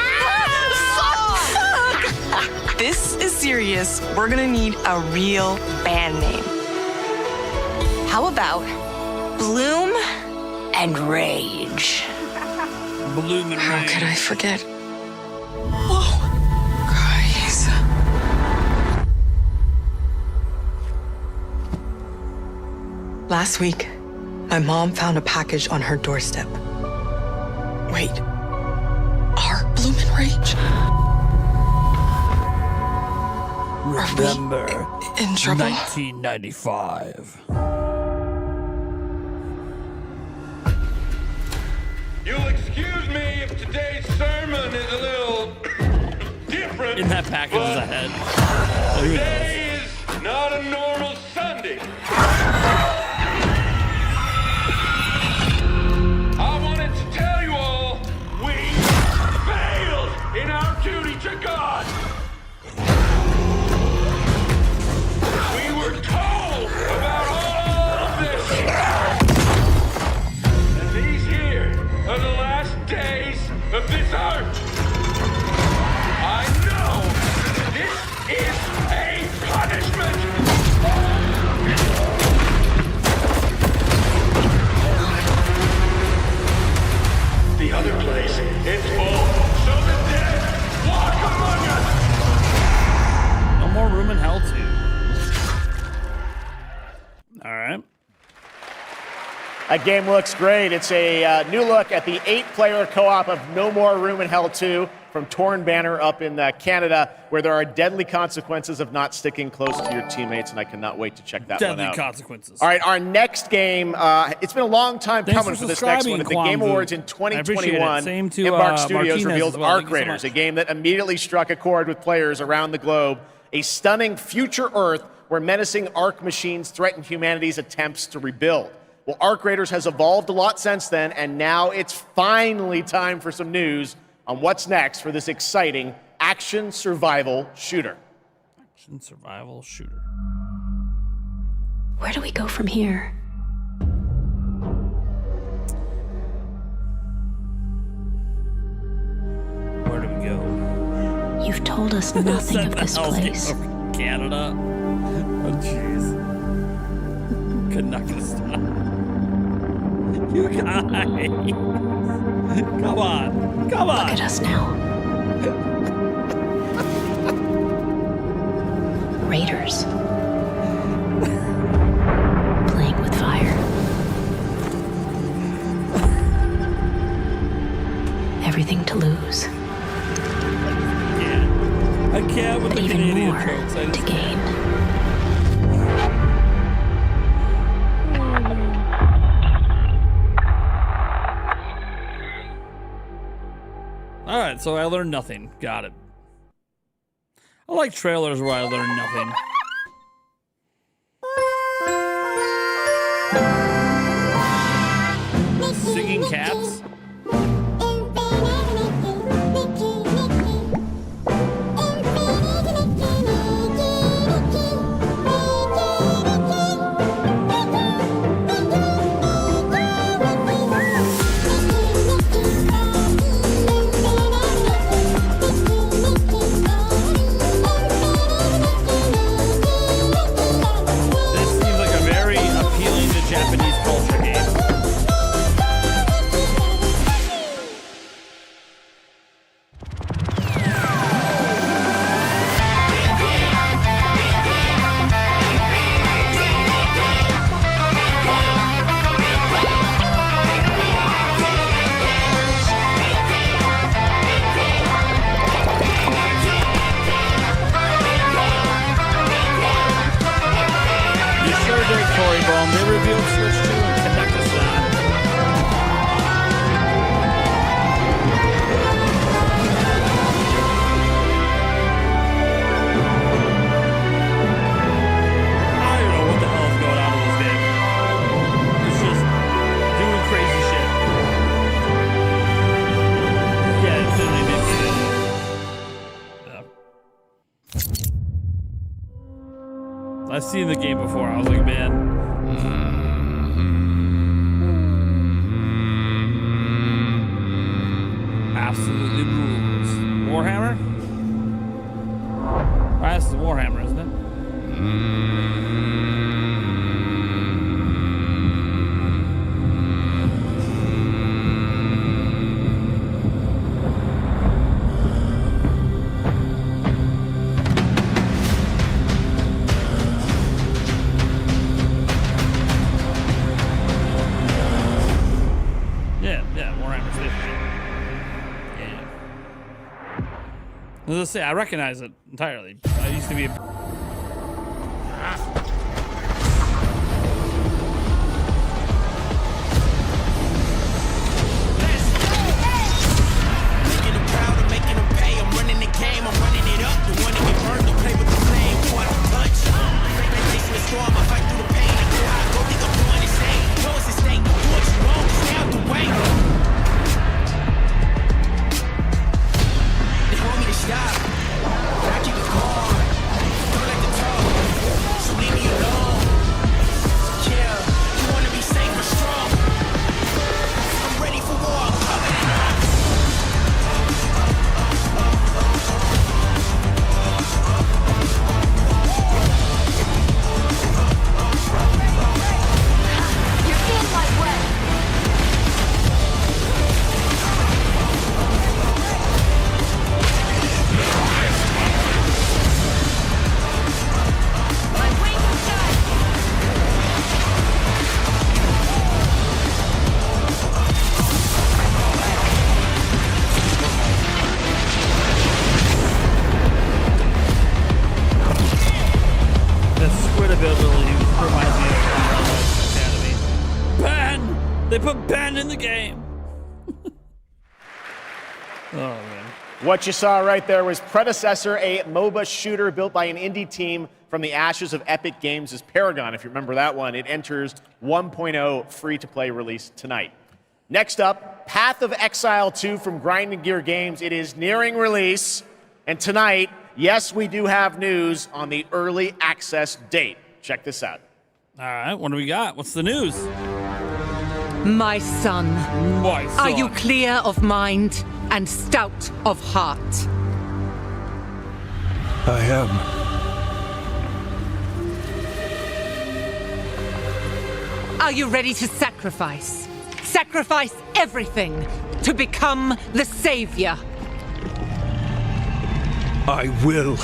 This is serious. We're gonna need a real band name. How about Bloom and Rage? Bloom and Rage. How could I forget? Whoa. Guys. Last week, my mom found a package on her doorstep. Wait. Are Bloom and Rage? Remember, in trouble? 1995. You'll excuse me if today's sermon is a little different. In that package is a head. Today is not a normal Sunday. I wanted to tell you all, we failed in our duty to God. We were told about all of this. And these here are the last days of this earth. I know this is a punishment. The other place, it's full, so the dead walk among us. No more room in hell, too. All right. That game looks great. It's a new look at the 8-player co-op of No More Room in Hell 2 from Torn Banner up in Canada, where there are deadly consequences of not sticking close to your teammates, and I cannot wait to check that one out. Deadly consequences. All right, our next game, it's been a long time coming for this next one. At the Game Awards in 2021, Same to, Embark Studios Martinez revealed as well. Arc Raiders, a game that immediately struck a chord with players around the globe. A stunning future Earth where menacing Arc machines threaten humanity's attempts to rebuild. Well, Arc Raiders has evolved a lot since then, and now it's finally time for some news on what's next for this exciting action survival shooter. Action survival shooter. Where do we go from here? Where do we go? You've told us nothing of this place. Canada. Oh, jeez. Kanakistan. You guys. Come on. Come on. Look at us now. Raiders. Playing with fire. everything to lose. I can't with but the even Canadian more tropes. I to just gain. All right, so I learned nothing. Got it. I like trailers where I learn nothing. Singing cats? This seems like a very appealing to Japanese culture game. You sure did, Corey Bone. They revealed Switch 2 and Connect Us Not. I don't know what the hell is going on in this game. It's just doing crazy shit. Yeah, it literally makes sense. Yeah. I've seen the game before. I was like, man. Absolutely rules. Warhammer? That's the Warhammer, isn't it? Yeah, Warhammer's this shit. Yeah. As I say, I recognize it entirely. I used to be a... Making them proud and making them pay. I'm running the game, I'm running it up. The one to get burned, don't play with the flame. Go out the punch. Facing the storm, I fight through the pain. I go high, go think I'm doing the same. Know it's a state, do what you want, stay out the way. They want me to stop, but I keep it calm. Don't like to talk, so leave me alone. Yeah, you wanna be safe or strong? I'm ready for war, I'm covered in ice. You're in my way. My wings shut. The squid ability reminds me of Umbrella Academy. Ben! They put Ben in the game. Oh, man. What you saw right there was Predecessor, a MOBA shooter built by an indie team from the ashes of Epic Games' Paragon. If you remember that one, it enters 1.0 free-to-play release tonight. Next up, Path of Exile 2 from Grinding Gear Games. It is nearing release. And tonight, yes, we do have news on the early access date. Check this out. All right, what do we got? What's the news? My son, My son. are you clear of mind and stout of heart? I am. Are you ready to sacrifice? Sacrifice everything to become the savior? I will.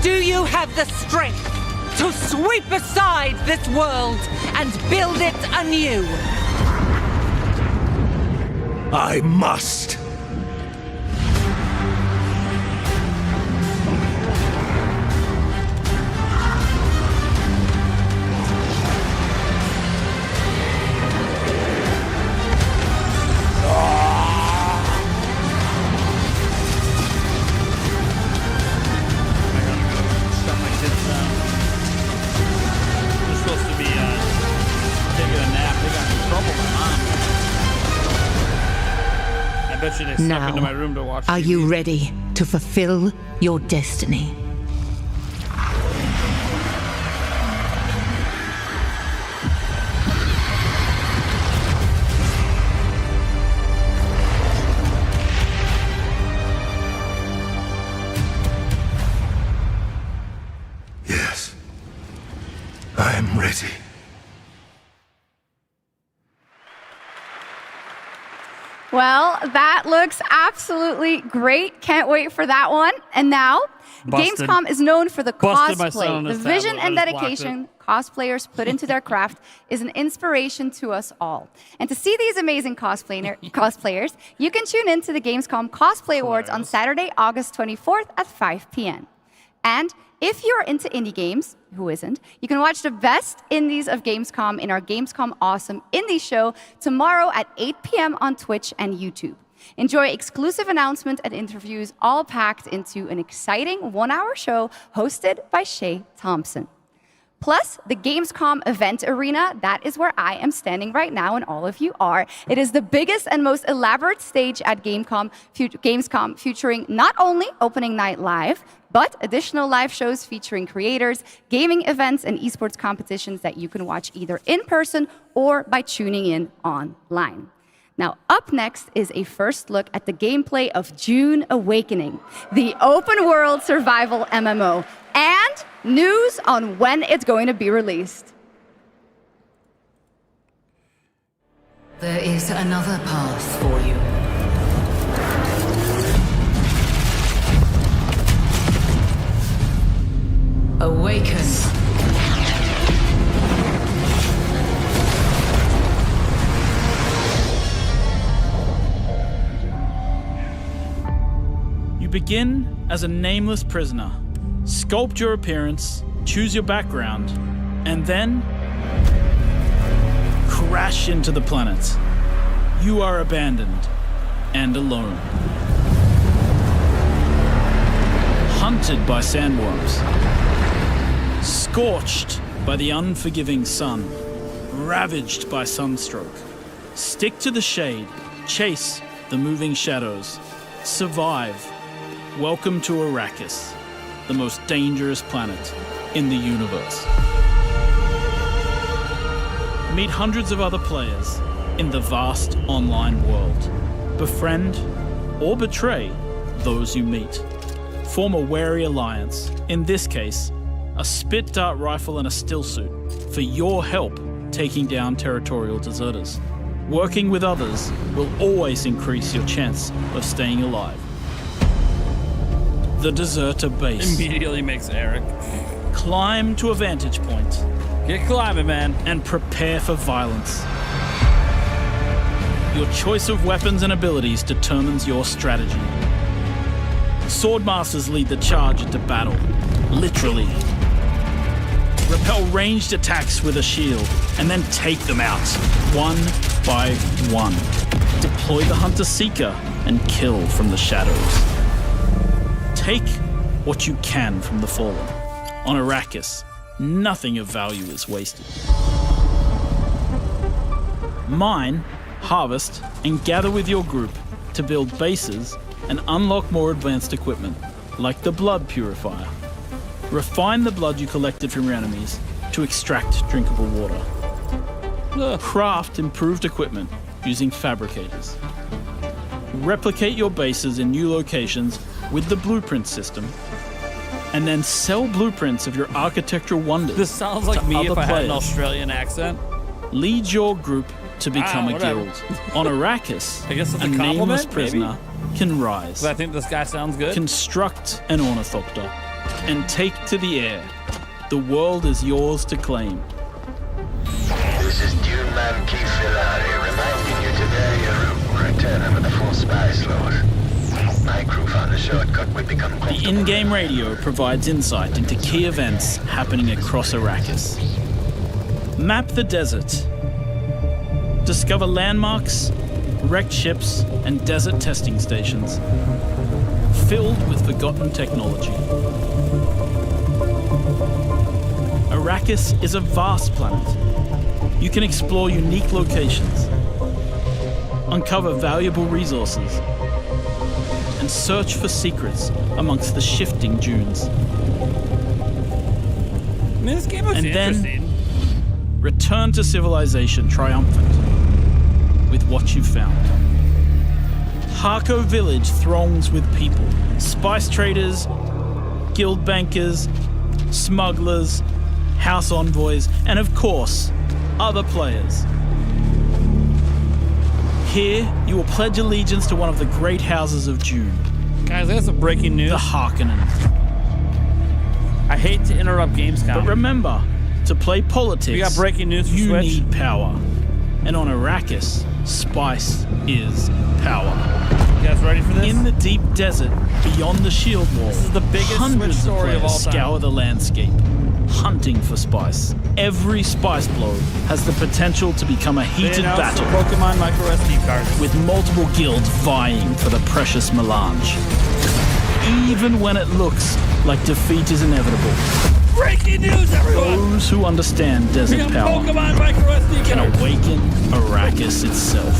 Do you have the strength to sweep aside this world and build it anew? I must. Now, into my room to watch are TV. you ready to fulfill your destiny? Yes. I am ready. Well, that looks absolutely great. Can't wait for that one. And now, Busted. Gamescom is known for the Busted my son on cosplay. The his vision tablet. and I just blocked dedication cosplayers put into their craft is an inspiration to us all. And to see these amazing cosplayers, you can tune in to the Gamescom Cosplay Awards on Saturday, August 24th at 5 p.m. And if you're into indie games, who isn't, you can watch the best indies of Gamescom in our Gamescom Awesome Indie Show tomorrow at 8 p.m. on Twitch and YouTube. Enjoy exclusive announcements and interviews all packed into an exciting one-hour show hosted by Shay Thompson. Plus, the Gamescom event arena, that is where I am standing right now and all of you are. It is the biggest and most elaborate stage at Gamescom featuring not only opening night live, but additional live shows featuring creators, gaming events, and esports competitions that you can watch either in person or by tuning in online. Now, up next is a first look at the gameplay of Dune Awakening, the open world survival MMO, and news on when it's going to be released. There is another path for you. Awaken. You begin as a nameless prisoner. Sculpt your appearance, choose your background, and then crash into the planet. You are abandoned and alone. Hunted by sandworms. Scorched by the unforgiving sun. Ravaged by sunstroke. Stick to the shade. Chase the moving shadows. Survive. Welcome to Arrakis, the most dangerous planet in the universe. Meet hundreds of other players in the vast online world. Befriend or betray those you meet. Form a wary alliance, in this case, a spit dart rifle and a still suit, for your help taking down territorial deserters. Working with others will always increase your chance of staying alive. The deserter base. Immediately makes Eric. Climb to a vantage point. Get climbing, man. And prepare for violence. Your choice of weapons and abilities determines your strategy. Swordmasters lead the charge into battle, literally. Repel ranged attacks with a shield, and then take them out, one by one. Deploy the Hunter-Seeker and kill from the shadows. Take what you can from the Fallen. On Arrakis, nothing of value is wasted. Mine, harvest, and gather with your group to build bases and unlock more advanced equipment, like the Blood Purifier. Refine the blood you collected from your enemies to extract drinkable water. Craft improved equipment using fabricators. Replicate your bases in new locations with the blueprint system, and then sell blueprints of your architectural wonders. This sounds like me if I had an Australian accent. Lead your group to become a guild. On Arrakis, I guess it's a a nameless compliment, prisoner can rise. I think this guy sounds good. Construct an ornithopter and take to the air. The world is yours to claim. This is Dune Man Keith Filari reminding you to vary your route. Return in-game radio provides insight into key events happening across Arrakis. Map the desert. Discover landmarks, wrecked ships, and desert testing stations filled with forgotten technology. Arrakis is a vast planet. You can explore unique locations, uncover valuable resources, and search for secrets amongst the shifting dunes. This game looks interesting. Then return to civilization triumphant with what you've found. Harko Village throngs with people, spice traders, guild bankers, smugglers, house envoys, and of course, other players. Here, you will pledge allegiance to one of the great houses of Dune. Guys, I got some breaking news. The Harkonnen. I hate to interrupt Gamescom. But remember, to play politics, we got breaking news for you Switch. need power. And on Arrakis, spice is power. You guys ready for this? In the deep desert, beyond the shield wall, this is the biggest hundreds Switch story of of all players time. scour the landscape, hunting for spice. Every spice blow has the potential to become a heated battle. Pokemon micro SD cards. With multiple guilds vying for the precious melange. Even when it looks like defeat is inevitable. Breaking news, everyone! Those who understand desert We got power Pokemon micro SD can cards. awaken Arrakis itself.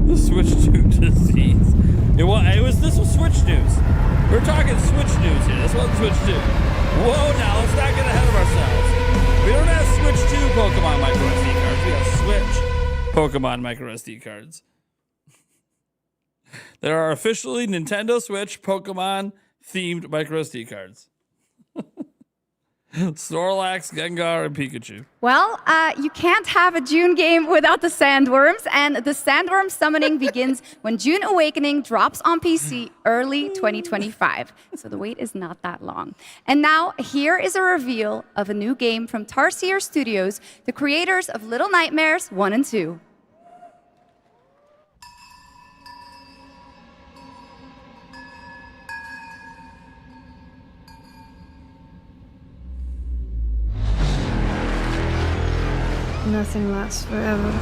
The Switch 2 disease. This was Switch news. We're talking Switch news here. This wasn't Switch 2. Whoa, now let's not get ahead of ourselves. We don't have Switch 2 Pokemon micro SD cards. We have Switch Pokemon micro SD cards. There are officially Nintendo Switch Pokemon themed micro SD cards. Snorlax, Gengar, and Pikachu. Well, you can't have a Dune game without the Sandworms, and the Sandworm summoning begins when Dune Awakening drops on PC early 2025. So the wait is not that long. And now, here is a reveal of a new game from Tarsier Studios, the creators of Little Nightmares 1 and 2. Nothing lasts forever.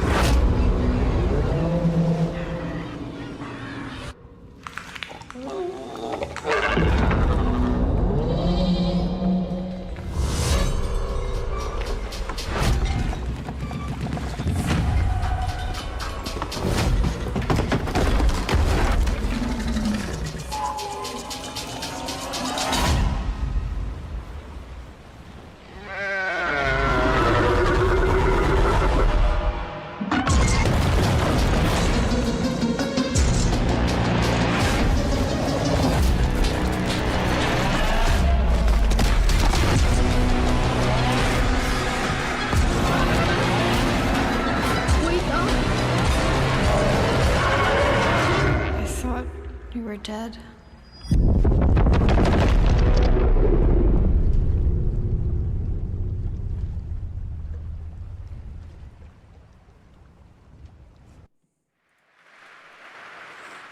Dead.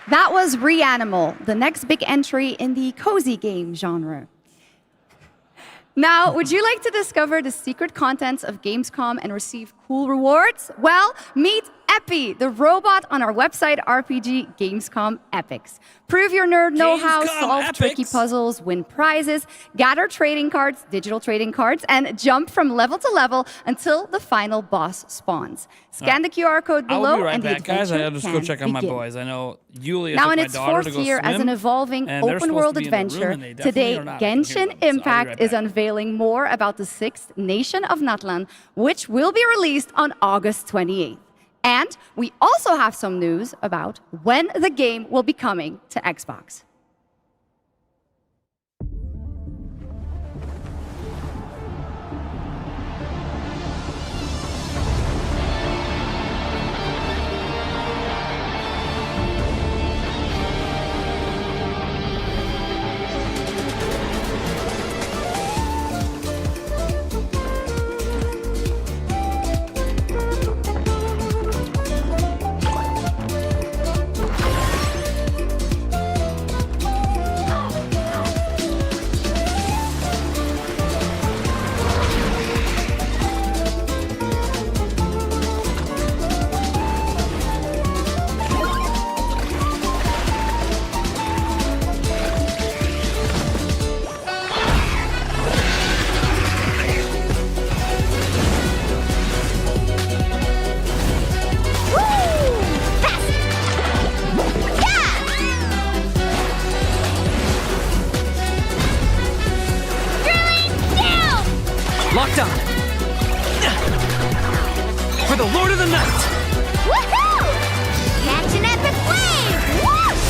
That was Reanimal, the next big entry in the cozy game genre. Now, would you like to discover the secret contents of Gamescom and receive cool rewards? Well, meet Epi, the robot on our website RPG Gamescom Epics. Prove your nerd know-how, solve tricky puzzles, win prizes, gather trading cards, digital trading cards, and jump from level to level until the final boss spawns. Scan the QR code below I'll be right and the back, guys. I adventure gotta just can go check on my begin. boys. I know Yulia Now took in my its daughter fourth to go year as swim, an evolving and they're open-world supposed to be in the room, adventure, and they definitely today are not. I can hear Genshin them, so I'll be Impact right is back. unveiling more about the 6th Nation of Natlan, which will be released on August 28th. And we also have some news about when the game will be coming to Xbox. For the Lord of the Night! Woohoo! Catch an epic wave! Whoosh!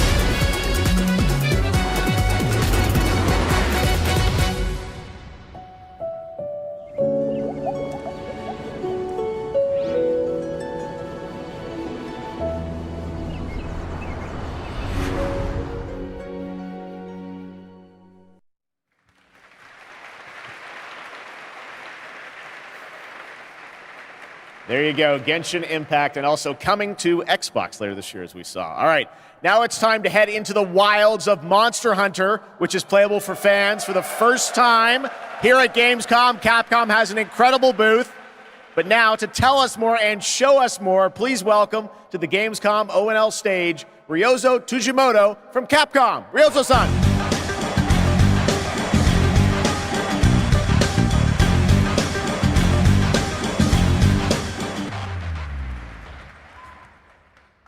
There you go, Genshin Impact, and also coming to Xbox later this year, as we saw. All right, now it's time to head into the wilds of Monster Hunter, which is playable for fans for the first time here at Gamescom. Capcom has an incredible booth. But now, to tell us more and show us more, please welcome to the Gamescom ONL stage, Ryozo Tujimoto from Capcom. Ryozo-san.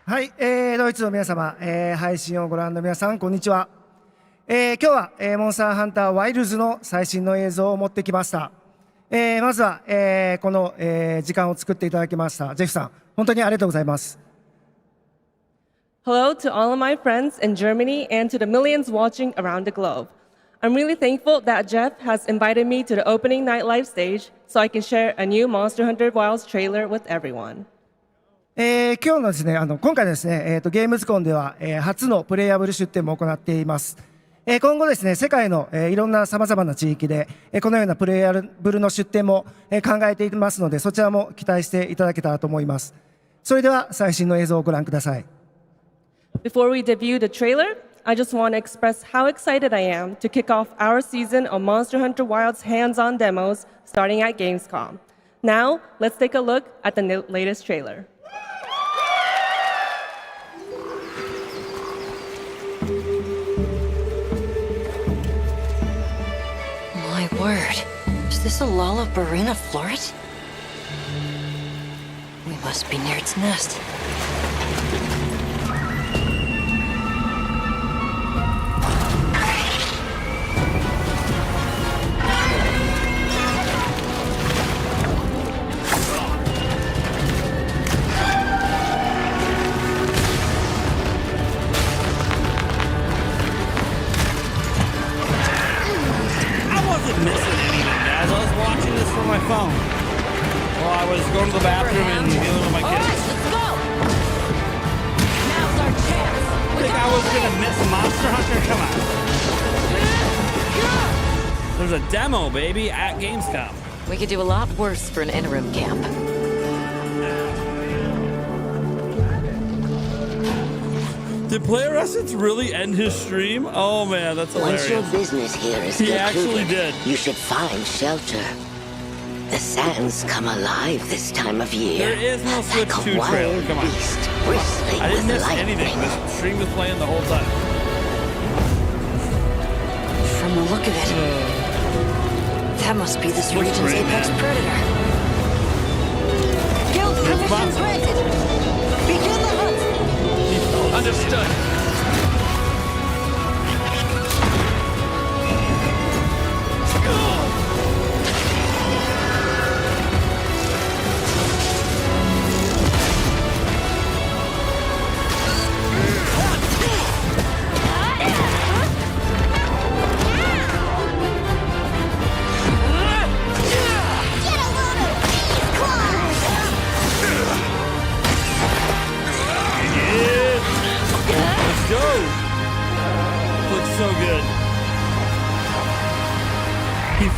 はい、ドイツの皆様、配信をご覧の皆さん、こんにちは。今日は、モンスターハンターワイルズの最新の映像を持ってきました。まずは、この、時間を作っていただきましたジェフさん、本当にありがとうございます。Hello to all of my friends in Germany and to the millions watching around the globe. I'm really thankful that Jeff has invited me to the opening night live stage so I can share a new Monster Hunter Wilds trailer with everyone. 今日のですね、今回ですね、ゲームズコンでは、初のプレイヤブル出展も行っています。今後ですね、世界の、いろんな様々な地域で、このようなプレイヤブルの出展も、考えていますので、そちらも期待していただけたらと思います。それでは最新の映像をご覧ください。Before we debut the trailer, I just want to express how excited I am to kick off our season of Monster Hunter Wilds hands-on demos starting at Gamescom. Now, let's take a look at the latest trailer. My word, is this a Lollabarina floret? We must be near its nest. My phone while I was going to the bathroom and dealing with my kids. All right, let's go. Now's our chance. I think I was gonna miss Monster Hunter. Come on. There's a demo, baby, at Gamescom. We could do a lot worse for an interim camp. Did Player Essence really end his stream? Oh man, that's hilarious. Once your business here is he concluded, actually did. You should find shelter. The sands come alive this time of year. There is no Switch 2 trailer. Come on. I didn't miss anything. This stream was playing the whole time. From the look of it, that must be this region's great, apex man. predator. Guild permission granted. Begin the hunt. Understood.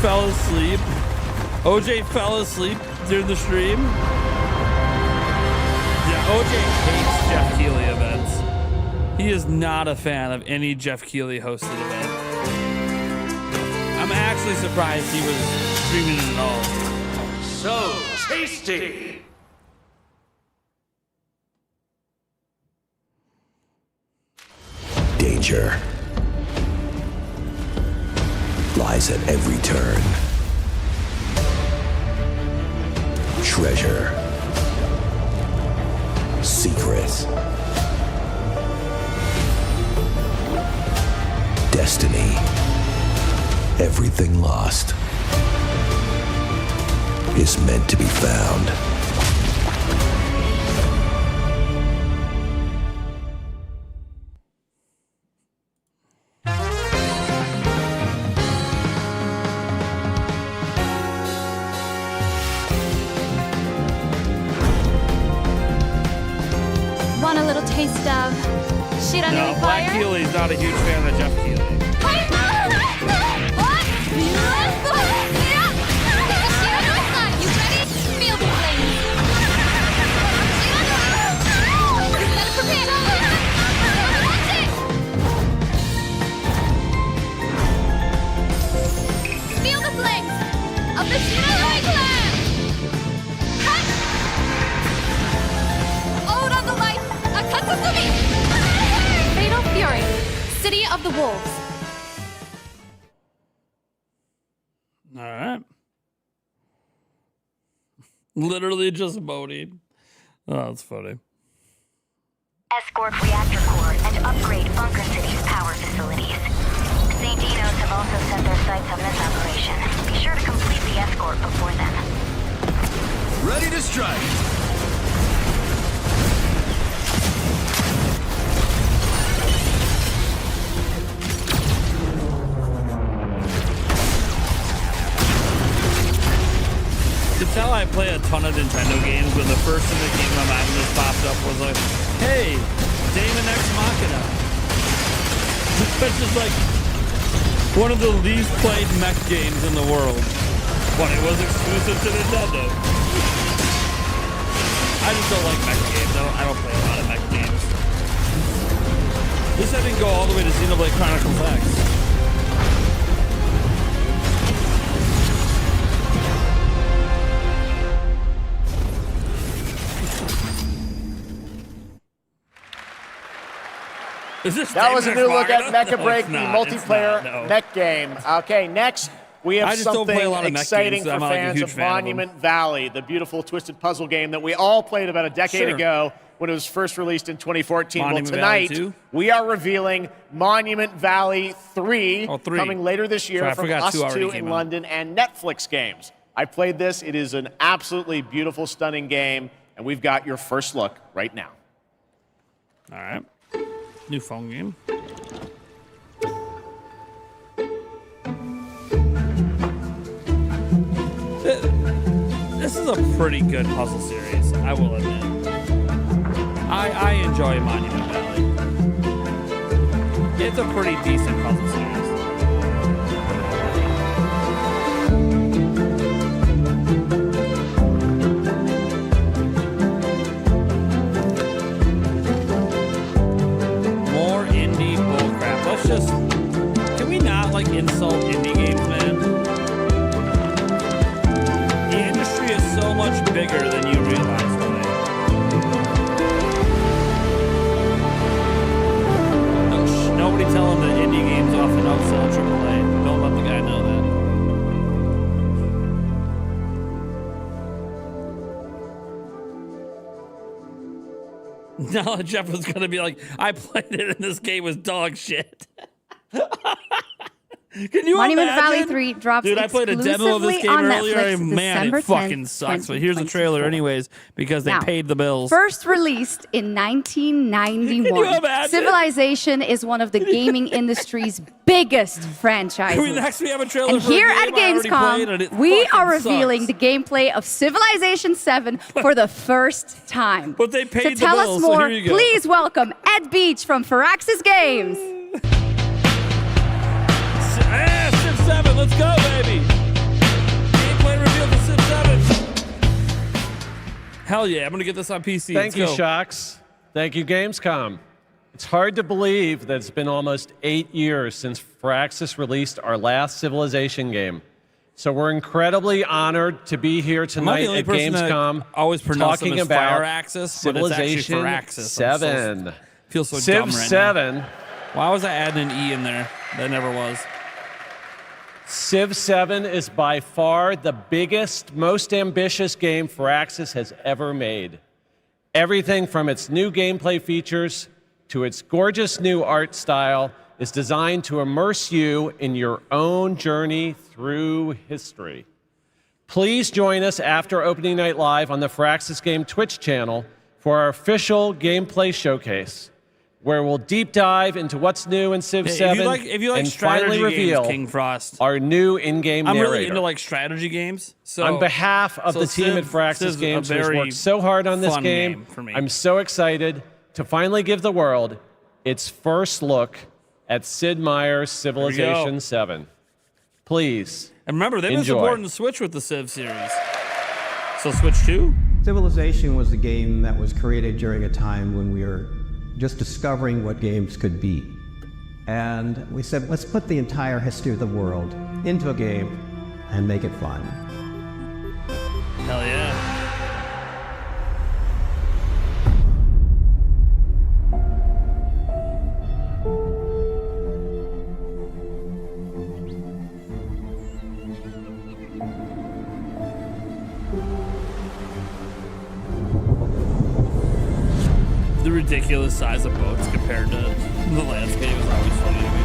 Fell asleep. OJ fell asleep during the stream. Yeah, OJ hates Jeff Keighley events. He is not a fan of any Jeff Keighley hosted event. I'm actually surprised he was streaming it at all. So tasty! Danger lies at every turn. Treasure. Secrets. Destiny. Everything lost. is meant to be found. Want a little taste of shit under No, the Black fire? Keely's not a huge fan of Jeff Keely. Feel the flames of the Shinobi clan! Ode on the light, Akatsumi! Fatal Fury, City of the Wolves. All right. Literally just voting. Oh, that's funny. Escort reactor core and upgrade Bunker City's power facilities. St. Dino's have also set their sights on this operation. Be sure to complete the escort before then. Ready to strike. To tell I play a ton of Nintendo games, but the first thing that came to my mind when this popped up was like, hey, Daemon X Machina. It's just like one of the least played mech games in the world, but it was exclusive to Nintendo. I just don't like mech games. I don't play a lot of mech games. At least I didn't go all the way to Xenoblade Chronicles X. That was a new look at Mecha Break, the multiplayer mech game. Okay, next we have something exciting for fans of Monument Valley, the beautiful twisted puzzle game that we all played about a decade ago when it was first released in 2014. Monument well, Valley tonight 2? we are revealing Monument Valley 3, coming later this year from Us2 in London and Netflix games. I played this. It is an absolutely beautiful, stunning game, and we've got your first look right now. All right. New phone game. This is a pretty good puzzle series, I will admit. I enjoy Monument Valley. It's a pretty decent puzzle series. Can we not like insult indie games, man? The industry is so much bigger than you realize today. Nobody tell him that indie games often outsell AAA. Don't let the guy know that. No, Jeff was gonna be like, I played it and this game was dog shit. Can you Monument imagine? Valley 3 drops Dude, I played a demo of this game on earlier. Netflix, Man, December it fucking 10th, sucks. But here's the trailer anyways, because they Now, paid the bills. First released in 1991, Can you imagine? Civilization is one of the gaming industry's biggest franchises. I mean, next we have a trailer And for a here game at I already played, and Gamescom, it we fucking are revealing sucks. the gameplay of Civilization 7 for the first time. But they paid to the tell bills, us so more, here you go. please welcome Ed Beach from Firaxis Games. Civ 7, let's go, baby. Gameplay reveal for Civ 7. Hell yeah, I'm going to get this on PC. Thank you, Shocks. Thank you, Gamescom. It's hard to believe that it's been almost 8 years since Firaxis released our last Civilization game. So we're incredibly honored to be here tonight at Gamescom always pronounce talking them as about Firaxis, but it's actually Civilization Firaxis. 7. Feels so Civ dumb right 7. now. Why was I adding an E in there? That never was. Civ 7 is by far the biggest, most ambitious game Firaxis has ever made. Everything from its new gameplay features to its gorgeous new art style is designed to immerse you in your own journey through history. Please join us after opening night live on the Firaxis Game Twitch channel for our official gameplay showcase, where we'll deep dive into what's new in Civ 7 if you like and strategy finally reveal games, King Frost, our new in-game narrator. I'm really into like strategy games. So on behalf of the team at Firaxis Games who's worked so hard on this game, I'm so excited to finally give the world its first look at Sid Meier's Civilization 7. Please, and remember, they've been enjoy. supporting the Switch with the Civ series. So Switch 2? Civilization was a game that was created during a time when we were just discovering what games could be. And we said, let's put the entire history of the world into a game and make it fun. Hell yeah. The ridiculous size of boats compared to the landscape is always funny to me.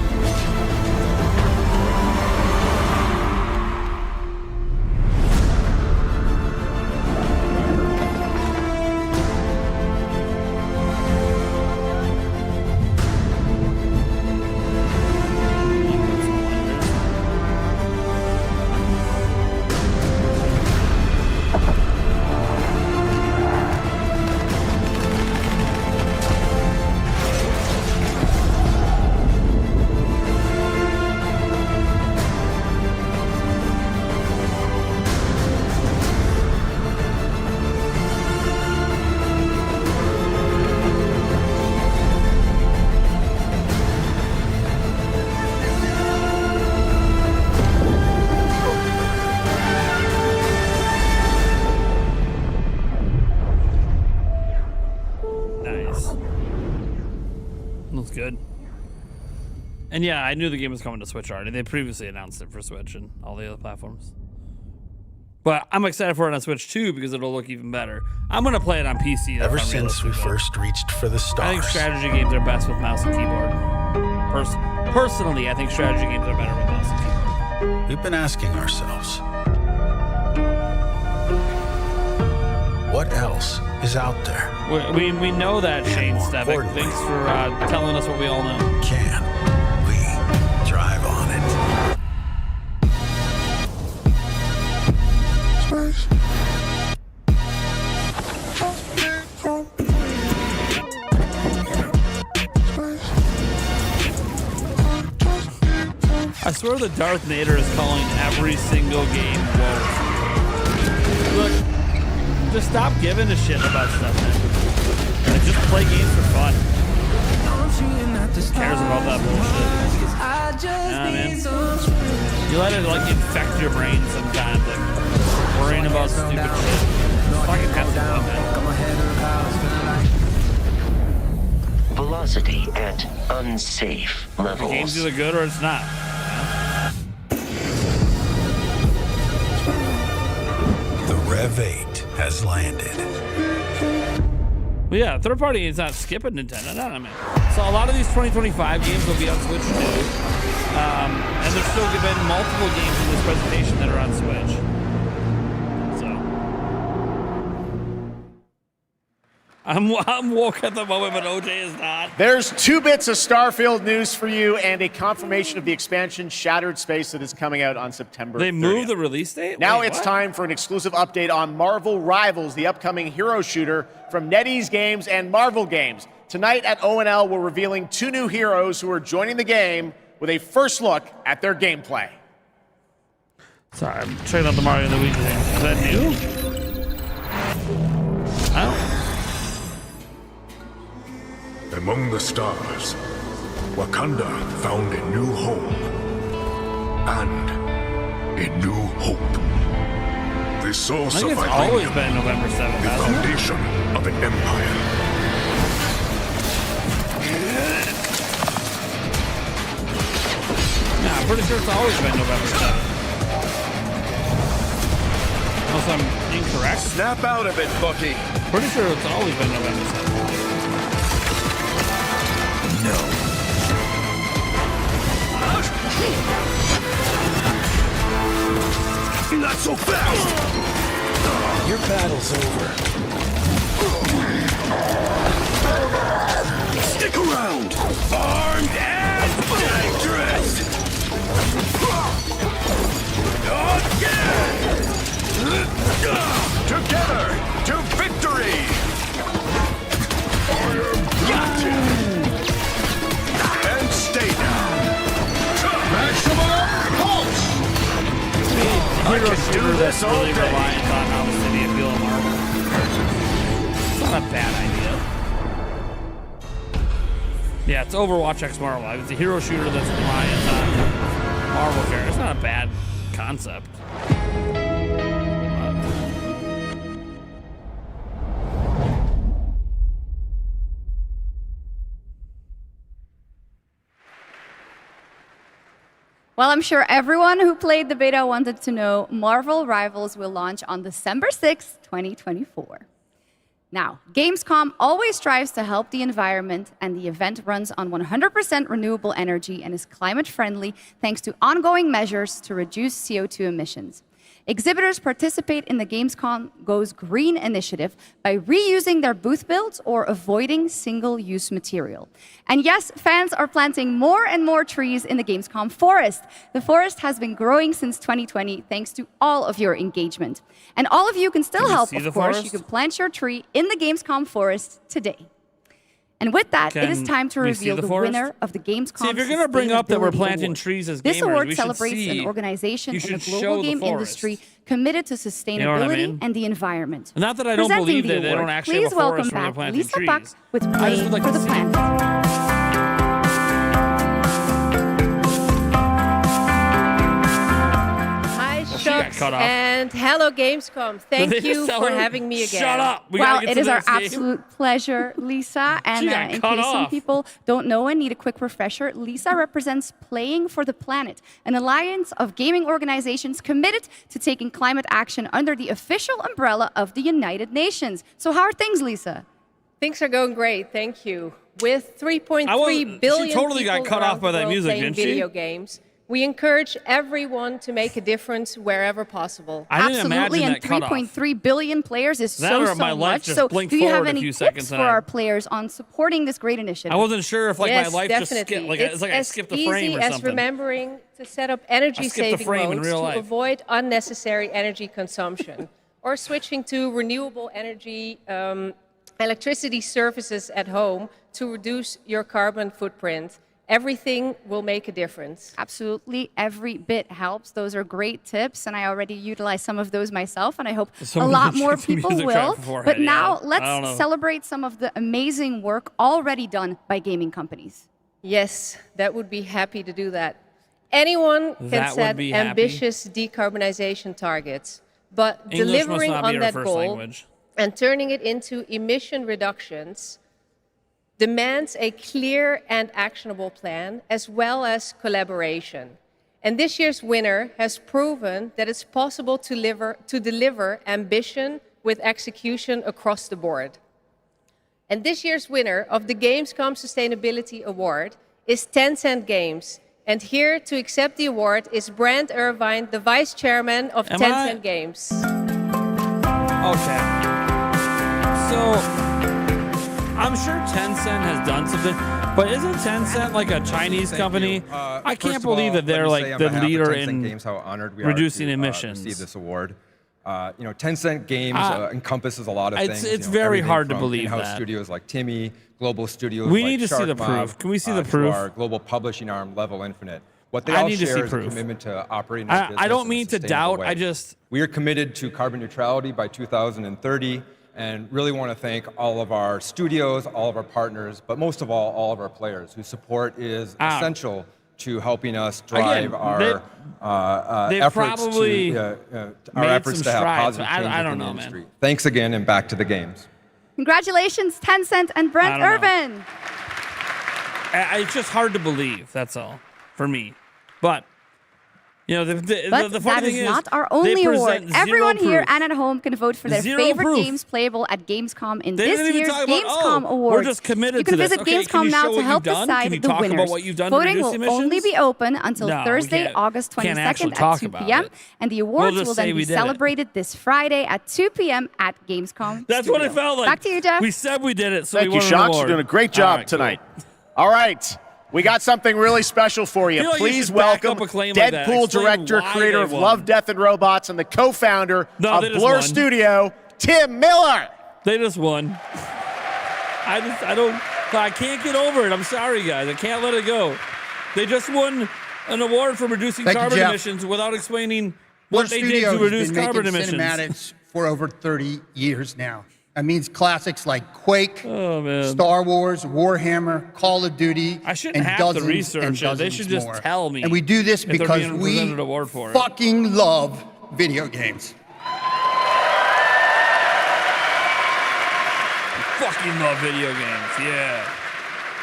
Looks good. And yeah, I knew the game was coming to Switch already. They previously announced it for Switch and all the other platforms. But I'm excited for it on Switch too because it'll look even better. I'm gonna play it on PC. Ever since we first reached for the stars, I think strategy games are best with mouse and keyboard. Personally, I think strategy games are better with mouse and keyboard. We've been asking ourselves, what else is out there? We know that, Shane Stevick. Thanks for telling us what we all know. Can we drive on it? Space. I swear that Darth Vader is calling every single game woke. Look, just stop giving a shit about stuff, man. Like, just play games for fun. Who cares about that bullshit? Yeah, man. You let it like infect your brain sometimes, like worrying about stupid shit. Just fucking have some fun, man. Velocity at unsafe levels. The game's either good or it's not. The Rev 8 has landed. Well, yeah, third party is not skipping Nintendo. No, I mean, so a lot of these 2025 games will be on Switch too, and there's still been multiple games in this presentation that are on Switch. I'm woke at the moment, but OJ is not. There's 2 bits of Starfield news for you and a confirmation of the expansion Shattered Space that is coming out on September 30th. They moved the release date? Now Wait, it's what? time for an exclusive update on Marvel Rivals, the upcoming hero shooter from NetEase Games and Marvel Games. Tonight at ONL, we're revealing 2 new heroes who are joining the game with a first look at their gameplay. Sorry, I'm checking out the Mario of the Week thing. Is that new? I don't. Among the stars, Wakanda found a new home and a new hope. The source I think of it's always vibranium, been November 7th. the foundation of an empire. Nah, I'm pretty sure it's always been November 7th. Unless I'm incorrect. Snap out of it, Bucky. Pretty sure it's always been November 7th. No. Not so fast! Your battle's over. Stick around! Armed and dangerous! Again! Together to victory! Gotcha! And stay down! Maximum pulse! I can do this all really day! reliant on how the city of Gil Marvel. It's not a bad idea. Yeah, it's Overwatch X Marvel. It's a hero shooter that's reliant on Marvel characters. It's not a bad concept. Well, I'm sure everyone who played the beta wanted to know Marvel Rivals will launch on December 6th, 2024. Now, Gamescom always strives to help the environment, and the event runs on 100% renewable energy and is climate friendly thanks to ongoing measures to reduce CO2 emissions. Exhibitors participate in the Gamescom Goes Green initiative by reusing their booth builds or avoiding single-use material. And yes, fans are planting more and more trees in the Gamescom forest. The forest has been growing since 2020 thanks to all of your engagement. And all of you can still help, of course. You can plant your tree in the Gamescom forest today. And with that, it is time to reveal the winner of the Gamescom. See, if you're going to bring up that we're planting trees as gamers, this award we celebrates should see, an organization in the show global the game forest. industry committed to sustainability You know what I mean? and the environment. Not that I don't Presenting believe the that they award, don't actually please have a forest welcome where they're back planting Lisa trees. Buck with I just Playing would like for to the see Planet. Shucks, and hello Gamescom. Thank you for having me again. Shut up. Well, it is our absolute pleasure, Lisa. And in case some people don't know and need a quick refresher, Lisa represents Playing for the Planet, an alliance of gaming organizations committed to taking climate action under the official umbrella of the United Nations. So how are things, Lisa? Things are going great, thank you. With 3.3 billion she totally people got cut around off by the that world music, playing didn't she? video games, we encourage everyone to make a difference wherever possible. I didn't Absolutely, imagine and that cut off. 3.3 billion players is That so or my life much. just So blinked do you have forward a any few tips seconds for and I- our players on supporting this great initiative? I wasn't sure if Yes, my life definitely. just skipped, it's like I skipped a frame or as something. remembering to set up energy-saving frame in modes real to life. avoid unnecessary energy consumption, or switching to renewable energy electricity services at home to reduce your carbon footprint. Everything will make a difference. Absolutely, every bit helps. Those are great tips, and I already utilize some of those myself, and I hope Someone a lot should more get the people music track will. beforehand, But now yeah. I don't let's know. celebrate some of the amazing work already done by gaming companies. Yes, that would be happy to do that. Anyone can That would set be happy. ambitious decarbonization targets, but English must delivering not be on our that first goal language. and turning it into emission reductions demands a clear and actionable plan, as well as collaboration. And this year's winner has proven that it's possible to deliver ambition with execution across the board. And this year's winner of the Gamescom Sustainability Award is Tencent Games. And here to accept the award is Brand Irvine, the vice chairman of Tencent Games. Okay. So, I'm sure Tencent has done something, but isn't Tencent like a Chinese company? I can't believe that they're like the leader in Games, how honored we reducing are to, emissions. receive this award. Tencent Games encompasses a lot of it's- things. it's very everything hard to from believe in-house that. studios like Timmy, global studios We like need to see the Shark proof. Mob, Can we see the to proof? our global publishing arm, Level Infinite. What they I all need to see share is a proof. commitment to operating a I business don't in a mean to sustainable doubt, way. I just- We are committed to carbon neutrality by 2030 and really want to thank all of our studios, all of our partners, but most of all of our players whose support is essential to helping us drive our they've efforts probably to made our efforts some to have strides, positive but change I don't within the know, industry. man. Thanks again, and back to the games. Congratulations, Tencent and Brent I don't know. Irvin. It's just hard to believe, that's all, for me. But You know, But the that funny is thing not is, our they only award. present zero Everyone here proof. and at home can vote for their Zero favorite proof. games playable at Gamescom in They this didn't even year's talk about, Gamescom oh, Awards. we're just committed You can to this. visit Okay, can Gamescom you now show to what help you've done? decide Can you the talk winners. about what you've done to Voting reduce will emissions? only be open until No, we Thursday, can't- August can't actually 22nd talk at 2 about p.m. it. And the awards just will say then we be did it. celebrated this Friday at 2 p.m. at Gamescom. That's what it Studio. felt like. Back to you, Jeff. We said we did it, so Thank we you, won an Janc. award. You're doing a great job All right, tonight. All right. We got something really special for you. I feel like you Please should back welcome up a claim like that. Deadpool Explain director, why creator they of won. Love, Death, and Robots, and the co-founder No, they of just Blur won. Studio, Tim Miller. They just won. I can't get over it. I'm sorry, guys. I can't let it go. They just won an award for reducing Thank you, carbon Jeff. emissions without explaining Blur what they did Studios to has reduce been carbon making emissions. cinematics for over 30 years now. That means classics like Quake, man. Star Wars, Warhammer, Call of Duty, I shouldn't and have dozens to research and it. They dozens should just more. tell me And we do this if they're because being we presented an award for it. fucking love video games. Fucking love video games. Yeah.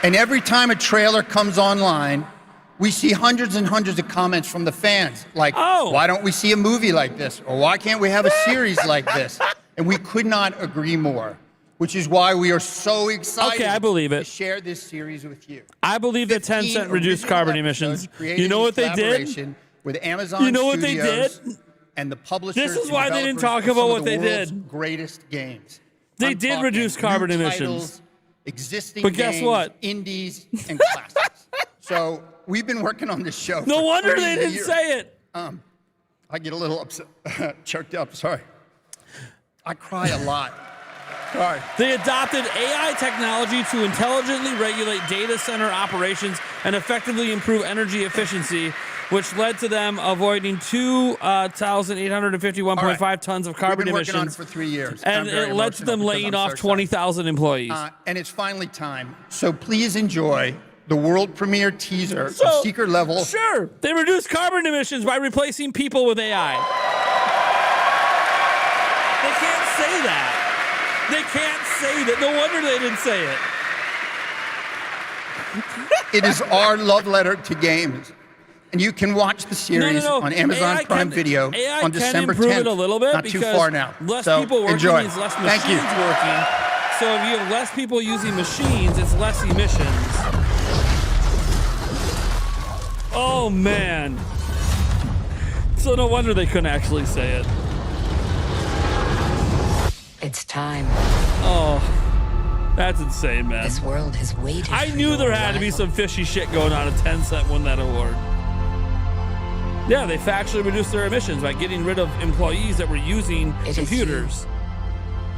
And every time a trailer comes online, we see hundreds and hundreds of comments from the fans, like, why don't we see a movie like this? Or why can't we have a series like this? And we could not agree more, which is why we are so excited I believe to it. share this series with you. I believe that 10 cent reduced carbon emissions. You know what they did? With Amazon You know what they Studios did? And the publishers. This is and why they didn't developers talk of about some what of the they world's did. Greatest games. They I'm did talking reduce new carbon emissions. titles, existing But guess games, what? indies and classics. So we've been working on this show. No for wonder 3 they didn't years. say it. I get a little upset, choked up. Sorry. I cry a lot. Sorry. They adopted AI technology to intelligently regulate data center operations and effectively improve energy efficiency, which led to them avoiding 2,851.5 tons of carbon We've been working on it emissions. for 3 years. And I'm very it led to emotional them because laying I'm so off excited. 20,000 employees. And it's finally time. So please enjoy the world premiere teaser of So, Secret Level. Sure, they reduced carbon emissions by replacing people with AI. They can't say that. They can't say that. No wonder they didn't say it. It is our love letter to games. And you can watch the series on Amazon AI Prime can- Video AI on can December 10th. improve it a little bit Not too because far now. less So people working enjoy. means less Thank machines you. working. So if you have less people using machines, it's less emissions. Oh man. So no wonder they couldn't actually say it. It's time. Oh, that's insane, man. This world has waited. I for knew your there had to be arrival. some fishy shit going on if 10 Cent won that award. Yeah, they factually reduced their emissions by getting rid of employees that were using It is computers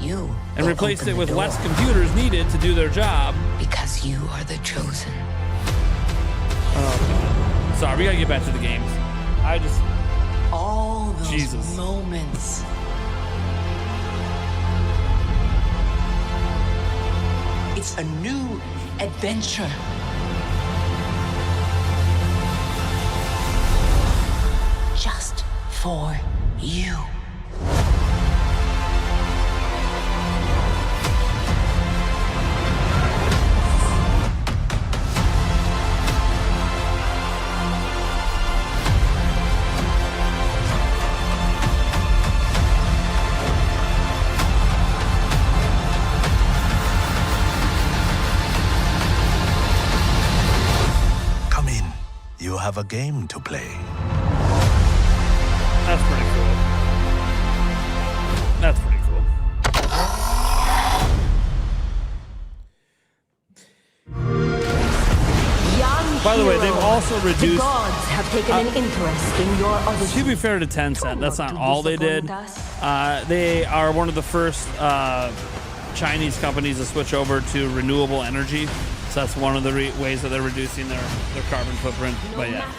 You and will replaced open it the with door less computers needed to do their job. because you are the chosen. Oh, God. Sorry, we gotta get back to the games. All those Jesus. moments. It's a new adventure. Just for you. Come in. You have a game to play. That's pretty cool. That's pretty cool. By the way, they've also The reduced. gods have taken an interest in your other. To be fair to 10 Cent, that's not all they did. They are one of the first Chinese companies to switch over to renewable energy. So that's one of the ways that they're reducing their carbon footprint. But yeah,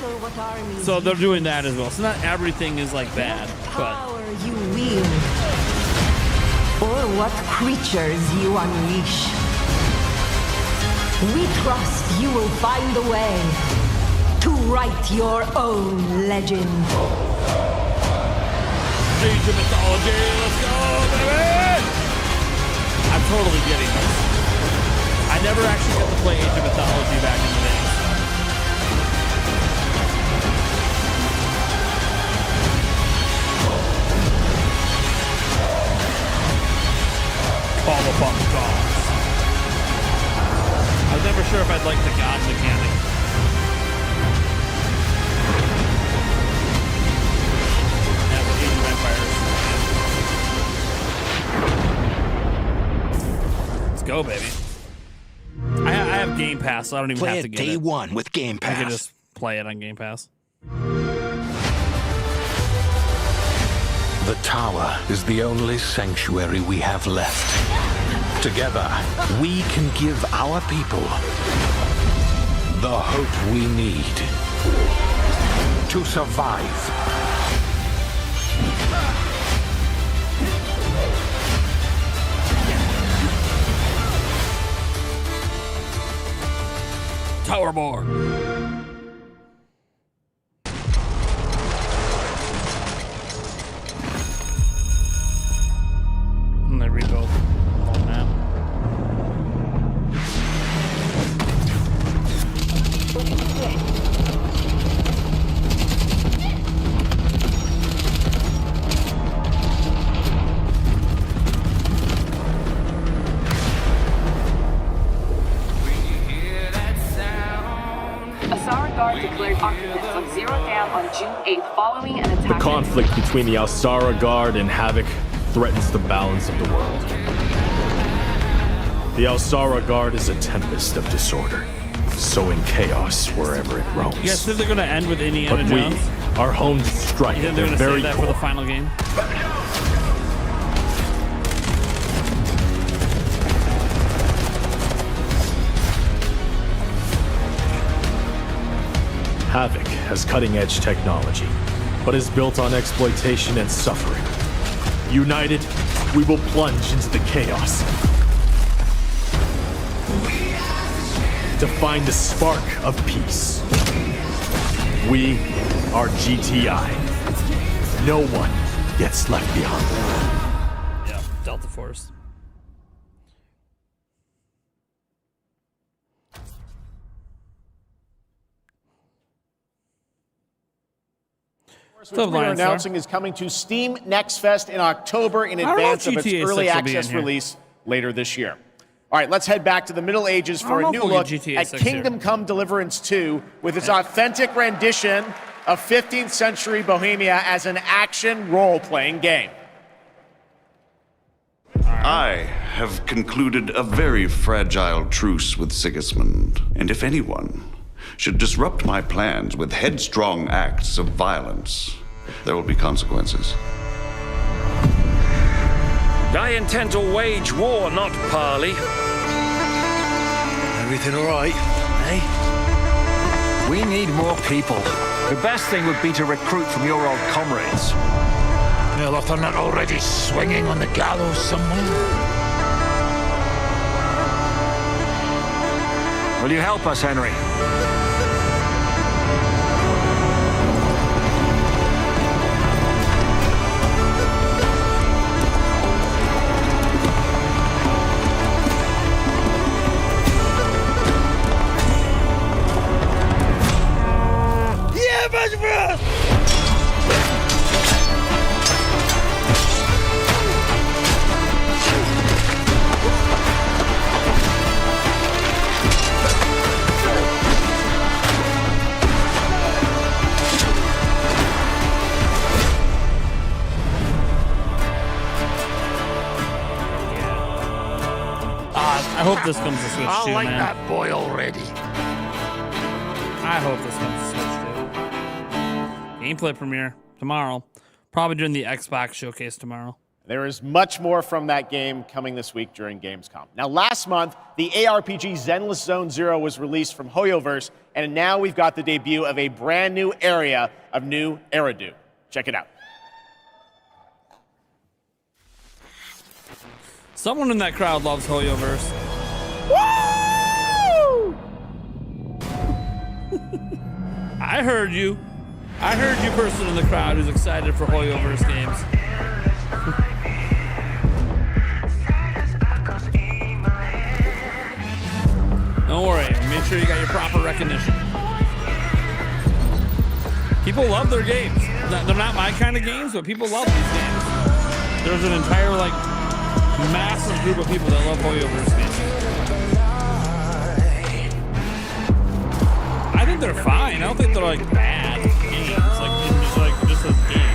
so they're doing that as well. So not everything is like bad, but Power you wield, or what creatures you unleash. We trust you will find a way to write your own legend. Age of Mythology, let's go, baby! I'm totally getting this. I never actually got to play Age of Mythology back in the day. Call upon the gods. I was never sure if I'd like the god mechanic. Yeah, the Age of Empires. Let's go, baby. I have Game Pass, so I don't even have to get it. Day one with Game Pass. I can just play it on Game Pass. The tower is the only sanctuary we have left. Together, we can give our people the hope we need to survive. Towerborn. And they rebuild the whole map. Declared occupants of Zero Down on June 8th following an attack. The conflict between the Alsara Guard and Havoc threatens the balance of the world. The Alsara Guard is a tempest of disorder, sowing chaos wherever it roams. You guys think they're going to end with Indiana but Jones? we are home to strike. You think they're going to save that for the final game? Havoc has cutting-edge technology, but is built on exploitation and suffering. United, we will plunge into the chaos to find the spark of peace. We are GTI. No one gets left behind. Yeah, Delta Force. Which we are announcing is coming to Steam Next Fest in October in advance of its early access release later this year. All right, let's head back to the Middle Ages for a new look at Kingdom Come Deliverance 2 with its authentic rendition of 15th century Bohemia as an action role-playing game. I have concluded a very fragile truce with Sigismund, and if anyone should disrupt my plans with headstrong acts of violence, there will be consequences. I intend to wage war, not parley. Everything all right, eh? We need more people. The best thing would be to recruit from your old comrades. Well, if they're not already swinging on the gallows somewhere. Will you help us, Henry? I hope this comes to Switch I too, like man. that boy already. I hope this comes to Switch too. Gameplay premiere tomorrow. Probably during the Xbox showcase tomorrow. There is much more from that game coming this week during Gamescom. Now, last month, the ARPG Zenless Zone Zero was released from Hoyoverse, and now we've got the debut of a brand new area of New Eridu. Check it out. Someone in that crowd loves Hoyoverse. Woo! I heard you. I heard you, person in the crowd who's excited for Hoyoverse games. Don't worry. Make sure you got your proper recognition. People love their games. They're not my kind of games, but people love these games. There's an entire massive group of people that love Hoyoverse games. I think they're fine. I don't think they're like bad games. Like just as games.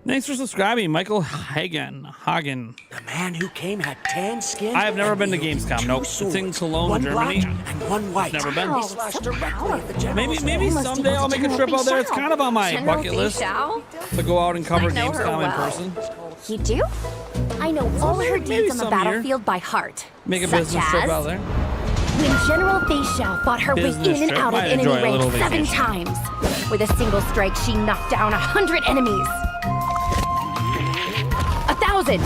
Thanks for subscribing, Michael Hagen. The man who came had tan skin. I have never been to Gamescom. Nope. It's in Cologne, Germany. And one white. Never been. Maybe someday I'll make a trip out there. It's kind of on my bucket list to go out and cover Gamescom in person. You do? I know all her deeds on the battlefield by heart. Make a business trip out there. When General Fei Xiao fought her way in and out of enemy ranks 7 times. With a single strike, she knocked down 100 enemies. 1,000.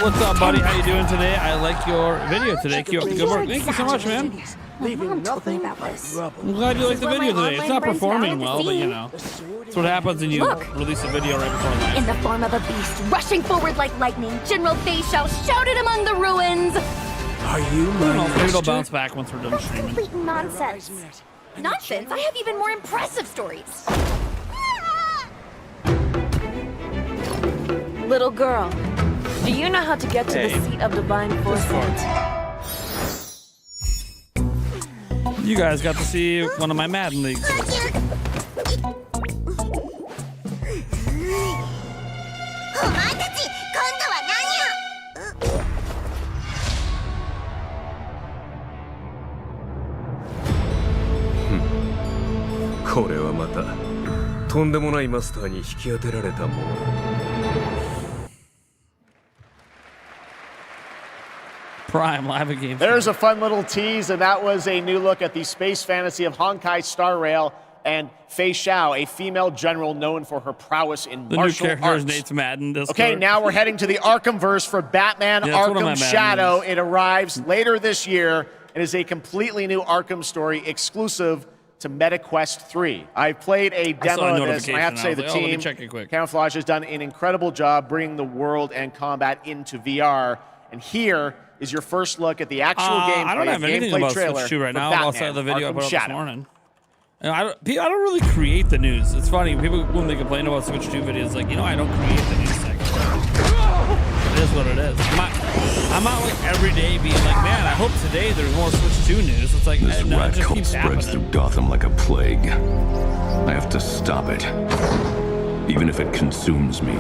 What's up, buddy? How you doing today? I like your video today. Keep up the good work. Thank you so much, man. Leaving nothing. I'm glad you like the video today. It's not performing well, but you know, that's what happens when you release a video right before live. In the form of a beast, rushing forward like lightning, General Fei Xiao shouted among the ruins. Are you my maybe it'll bounce back once we're done streaming. Complete nonsense. Nonsense? I have even more impressive stories. Little girl, do you know how to get to the seat of divine foresight? You guys got to see one of my Madden leagues. Prime live a game. There's a fun little tease, and that was a new look at the space fantasy of Honkai Star Rail and Fei Xiao, a female general known for her prowess in martial arts. The new character is Nate's Madden Discord. Okay, now we're heading to the Arkhamverse for Batman Arkham Shadow. It arrives later this year. It is a completely new Arkham story exclusive to MetaQuest 3. I've played a demo of this, and I have to say the team, Camouflage, has done an incredible job bringing the world and combat into VR. And here is your first look at the actual gameplay. I don't have anything about Switch 2 right now outside of the video I put up this morning. And I don't really create the news. It's funny, people, when they complain about Switch 2 videos, like, you know, I don't create the news section. It is what it is. I'm not like every day being like, man, I hope today there's more Switch 2 news. It's like, this no, rat it just cult keeps spreads happening. through Gotham like a plague. I have to stop it, even if it consumes me.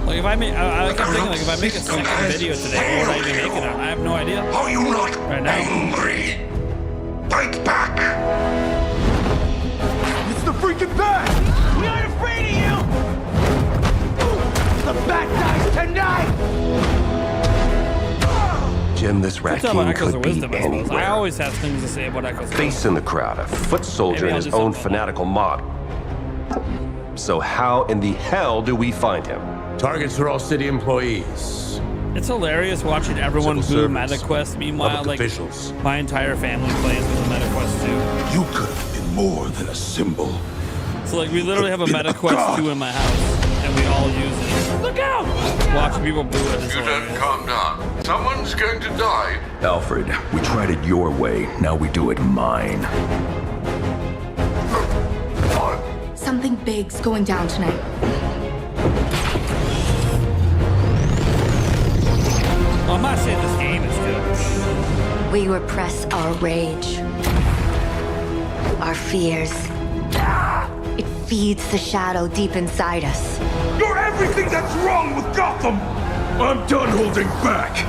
Like if I make, I kept thinking, like if I make a Switch video today, what would I even make it on? I have no idea. Are you not right now? angry? Fight back! It's the freaking bat! We aren't afraid of you! The bat dies tonight! Jim, this rat king could be anywhere. I always have things to say about Echoes. Face in the crowd, a foot soldier in his own fanatical mob. So how in the hell do we find him? Targets are all city employees. It's hilarious watching everyone boo MetaQuest. Meanwhile, like my entire family plays with the MetaQuest 2. You could have been more than a symbol. So like we literally have a MetaQuest 2 in my house, and we all use it. Look out! Watching people boo it is You hilarious. don't calm down. Someone's going to die. Alfred, we tried it your way, now we do it mine. Something big's going down tonight. Well, I'm not saying this game is good. We repress our rage, our fears. It feeds the shadow deep inside us. You're everything that's wrong with Gotham! I'm done holding back!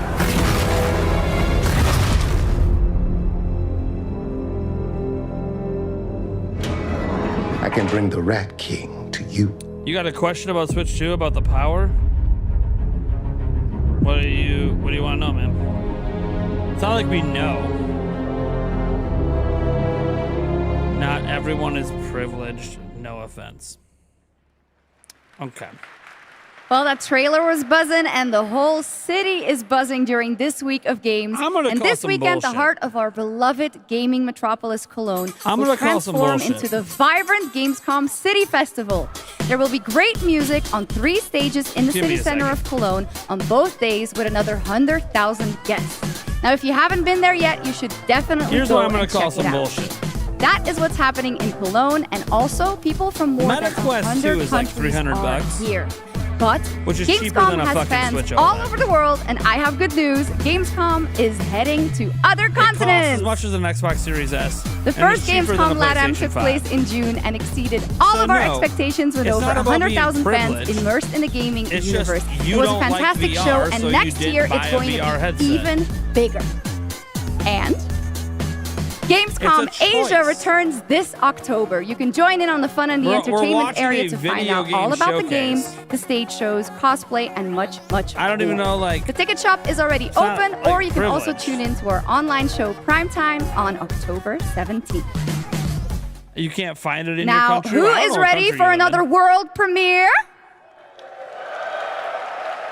I can bring the Rat King to you. You got a question about Switch 2 about the power? What do you want to know, man? It's not like we know. Not everyone is privileged. No offense. Okay. Well, that trailer was buzzing, and the whole city is buzzing during this week of games. And this weekend, the heart of our beloved gaming metropolis, Cologne, will transform into the vibrant Gamescom City Festival. There will be great music on 3 stages in the city center of Cologne on both days with another 100,000 guests. Now, if you haven't been there yet, you should definitely Here's go what I'm and gonna call check it some out. bullshit. That is what's happening in Cologne, and also people from more than 100 2 is like countries $300 are here. But which is cheaper Gamescom than a has fucking fans Switch all OLED. over the world, and I have good news. Gamescom is heading to other It costs continents. as much as an Xbox Series S. The and first it's cheaper than a Gamescom LATAM PlayStation took 5. place in June and exceeded all of our no, expectations with it's over not about being 100,000 fans privileged. immersed in the gaming It's universe. just It you was a don't like fantastic VR, show, and so you next didn't year buy it's a going VR to be headset. even bigger. And Gamescom It's a Asia choice. returns this October. You can join in on the fun and the We're entertainment watching area a to find video out all game about the showcase. games, the stage shows, cosplay, and much, much I don't even more. know, like... The ticket shop is already not, open, like, or you can also privileged. tune in to our online show Primetime on October 17th. You can't find it in Now, your country. who I don't is know what ready country for you live in. another world premiere?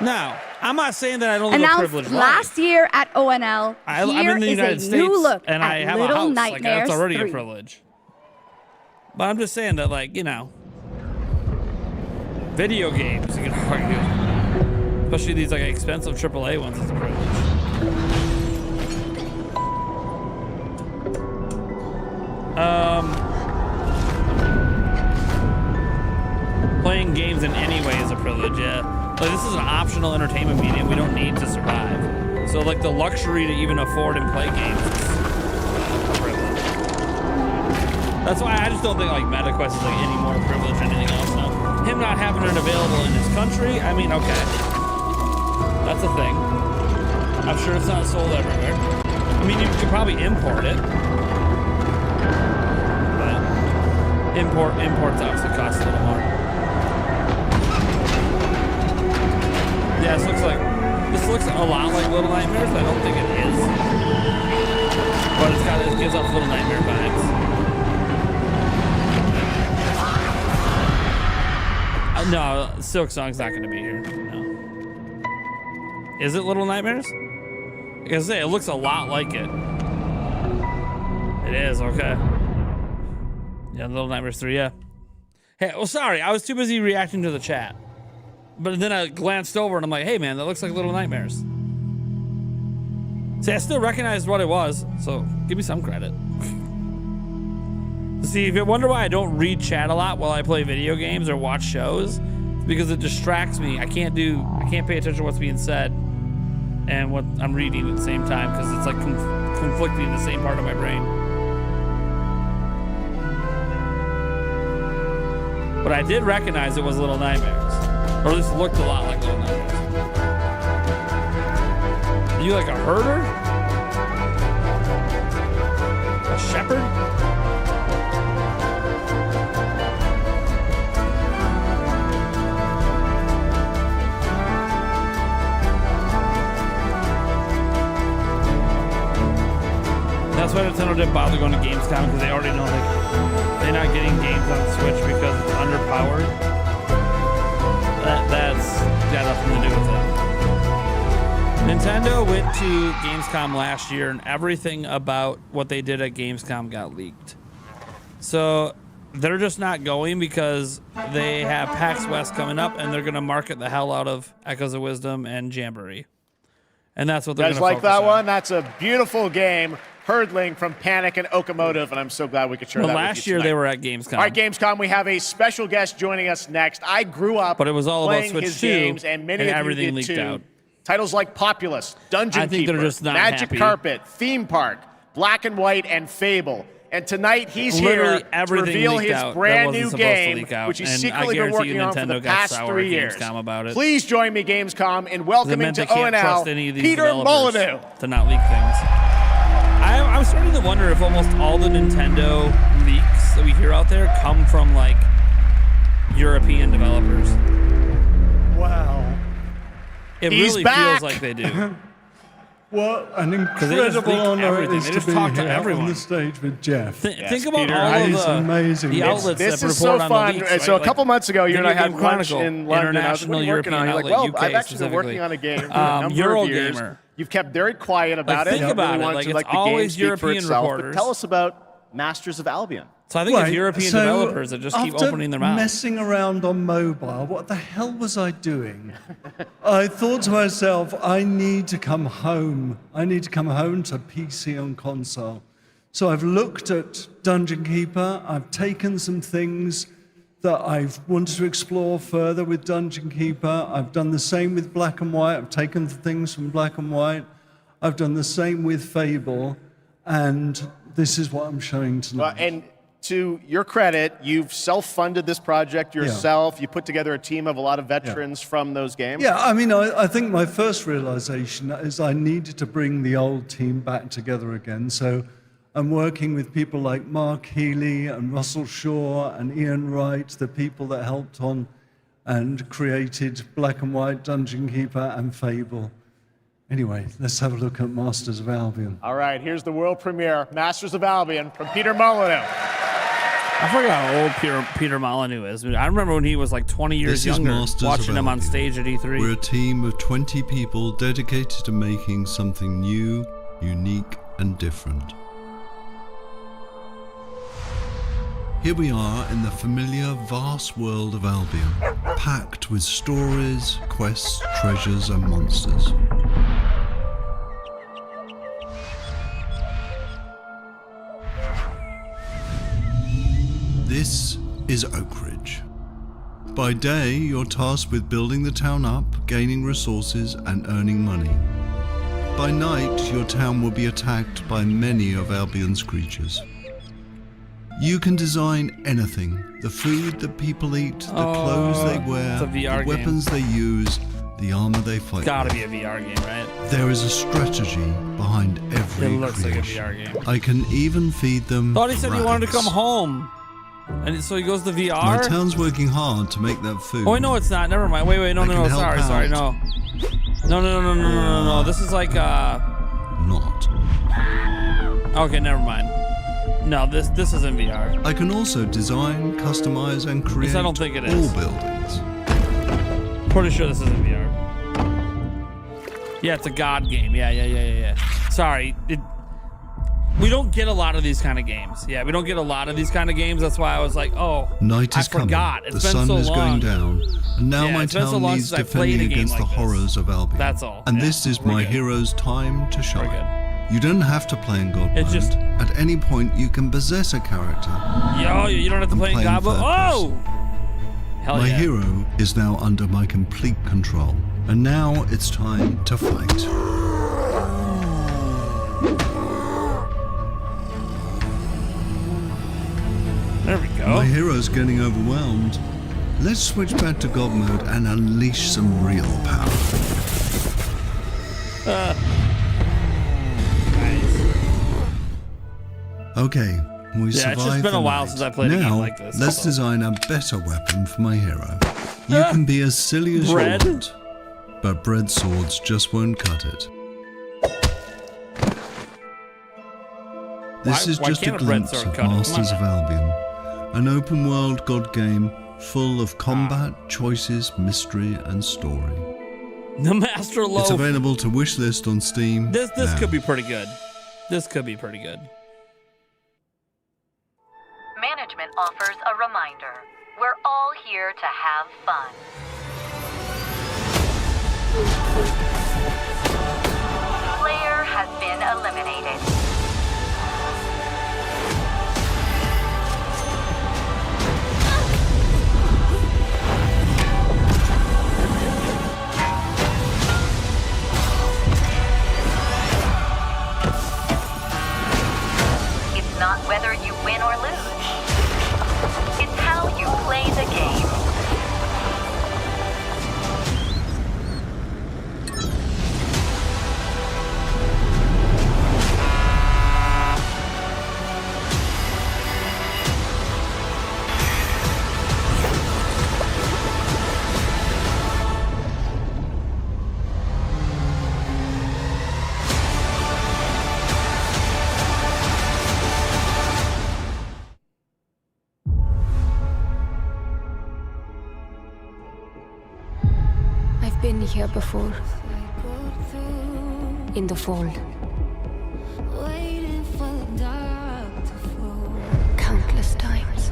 Now, I'm not saying that I don't live a Announced privileged life. last year at ONL. I'm Here in the is United a States, new look and at I have Little a house. Like, Nightmares that's already 3. a privilege. But I'm just saying that, like, you know, video games, you can argue, especially these like expensive AAA ones, is a privilege. Playing games in any way is a privilege, yeah. Like, this is an optional entertainment medium we don't need to survive. So, like, the luxury to even afford and play games is a privilege. That's why I just don't think, like, MetaQuest is, like, any more privileged than anything else now. Him not having it available in his country, I mean, okay. That's a thing. I'm sure it's not sold everywhere. I mean, you could probably import it. But imports obviously cost a little more. Yeah, this looks a lot like Little Nightmares, but I don't think it is. But it gives off Little Nightmare vibes. No, Silk Song's not going to be here. No. Is it Little Nightmares? I can say it looks a lot like it. It is, okay. Yeah, Little Nightmares 3, yeah. Hey, well, sorry, I was too busy reacting to the chat. But then I glanced over and I'm like, hey man, that looks like Little Nightmares. See, I still recognized what it was, so give me some credit. See, if you wonder why I don't read chat a lot while I play video games or watch shows, it's because it distracts me. I can't pay attention to what's being said and what I'm reading at the same time because it's like conflicting in the same part of my brain. But I did recognize it was Little Nightmares. Or at least looked a lot like Little Nightmares. Are you like a herder? A shepherd? That's why Nintendo didn't bother going to Gamescom, because they already know they're not getting games on Switch because it's underpowered. That's got nothing to do with it. Nintendo went to Gamescom last year and everything about what they did at Gamescom got leaked. So they're just not going because they have PAX West coming up and they're going to market the hell out of Echoes of Wisdom and Jamboree. And that's what they're going to focus on. You guys like that one? That's a beautiful game. Hurdling from Panic and Okomotive, and I'm so glad we could share that with you last year tonight. they were at Gamescom. All right, Gamescom, we have a special guest joining us next. I grew up but it was all about playing Switch his 2, games, and many and of everything you did leaked too. out. Titles like Populous, Dungeon I think Keeper, they're just not Magic happy. Carpet, Theme Park, Black and White, and Fable. And tonight he's Literally here to everything reveal leaked his out that brand wasn't new supposed to game, leak out. which he's And secretly I been guarantee working on for Nintendo the got past sour 3 at years. Gamescom about it. Please join me, Gamescom, in welcoming meant to they can't trust any ONL, of these Peter developers Molyneux. to not leak things. I'm starting to wonder if almost all the Nintendo leaks that we hear out there come from like European developers. Wow. It He's really back. feels like they do. What an they incredible leak honor it everything. is They to just be talk to here everyone. on the stage with Jeff. Think about Peter, all That of is amazing. the outlets This that is so report on fun. the leaks, right? So a couple months ago, you and I Video had Game lunch Chronicle, in London. I was, what are you working on? You're like, well, UK I've actually been working on a game for a number of years. Eurogamer. You've kept very quiet about Think it. about really it. wanted Like, to it's let the game always speak for European itself. But reporters. tell us about Masters of Albion. So I think it's Right, European so developers that just keep after opening their mouths. messing around on mobile, what the hell was I doing? I thought to myself, I need to come home. I need to come home to PC and console. So I've looked at Dungeon Keeper. I've taken some things that I've wanted to explore further with Dungeon Keeper. I've done the same with Black and White. I've taken the things from Black and White. I've done the same with Fable. And this is what I'm showing tonight. And to your credit, you've self-funded this project yourself. You put together a team of a lot of veterans from those games. Yeah, I mean, I think my first realization is I needed to bring the old team back together again. So I'm working with people like Mark Healy and Russell Shaw and Ian Wright, the people that helped on and created Black and White, Dungeon Keeper, and Fable. Anyway, let's have a look at Masters of Albion. All right, here's the world premiere, Masters of Albion, from Peter Molyneux. I forgot how old Peter Molyneux is. I remember when he was like 20 years This is younger, Masters of watching him on Albion. stage at E3. We're a team of 20 people dedicated to making something new, unique, and different. Here we are in the familiar, vast world of Albion, packed with stories, quests, treasures, and monsters. This is Oak Ridge. By day, you're tasked with building the town up, gaining resources, and earning money. By night, your town will be attacked by many of Albion's creatures. You can design anything. The food that people eat, the clothes they wear, it's a VR the weapons they use, the armor they fight It's gotta with. be a VR game, right? There is a strategy behind every It looks like a creation. VR game. I can even feed them Thought he said he wanted to rabbits. come home. And so he goes to VR? My town's working hard to make that food. Oh, wait, no, it's not. Never mind. Wait, no, I no, can no. help Sorry, out. no. No. This is like, Not. Okay, never mind. No, this isn't VR. I can also design, customize, and create I don't think it all is. buildings. Pretty sure this isn't VR. Yeah, it's a God game. Yeah. Sorry. We don't get a lot of these kind of games. Yeah, we don't get a lot of these kind of games. That's why I was like, oh, Night is I forgot. coming. It's The been sun so is long. going down, and now Yeah, my it's been so town long needs since I played defending a game against like the this. horrors of Albion. That's all. And Yeah, this is we're my good. hero's time to shine. good. You don't have to play in God It's mode. just- At any point, you can possess a character. Yo, you don't have to and play in play God mode. third Oh! Hell my yeah. hero is now under my complete control, and now it's time to fight. There we go. My hero's getting overwhelmed. Let's switch back to God mode and unleash some real power. Okay, we Yeah, survived it's just been the a while night. since I played a now, game like this, let's so. design a better weapon for my hero. You can be as silly as Bread? you want, but bread swords just won't cut it. This is why just a can't a bread glimpse sword of cut it? Come on Masters of now. Albion, an open-world God game full of combat, choices, mystery, and story. The Master Loaf. It's available to wishlist on Steam. This now. could be pretty good. This could be pretty good. Management offers a reminder. We're all here to have fun. Player has been eliminated. It's not whether you win or lose. It's how you play the game. been here before. In the fold. Countless times.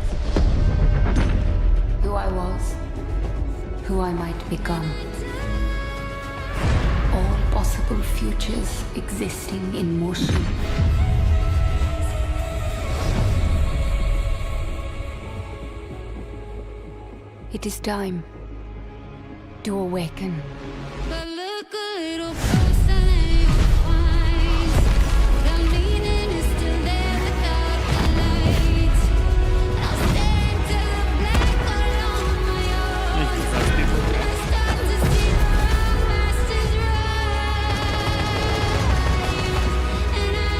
Who I was. Who I might become. All possible futures existing in motion. It is time to awaken. But look a little closer and you'll find the meaning is still there without the light. I'll stand till the black along my own. I start to see the wrong masters right. And I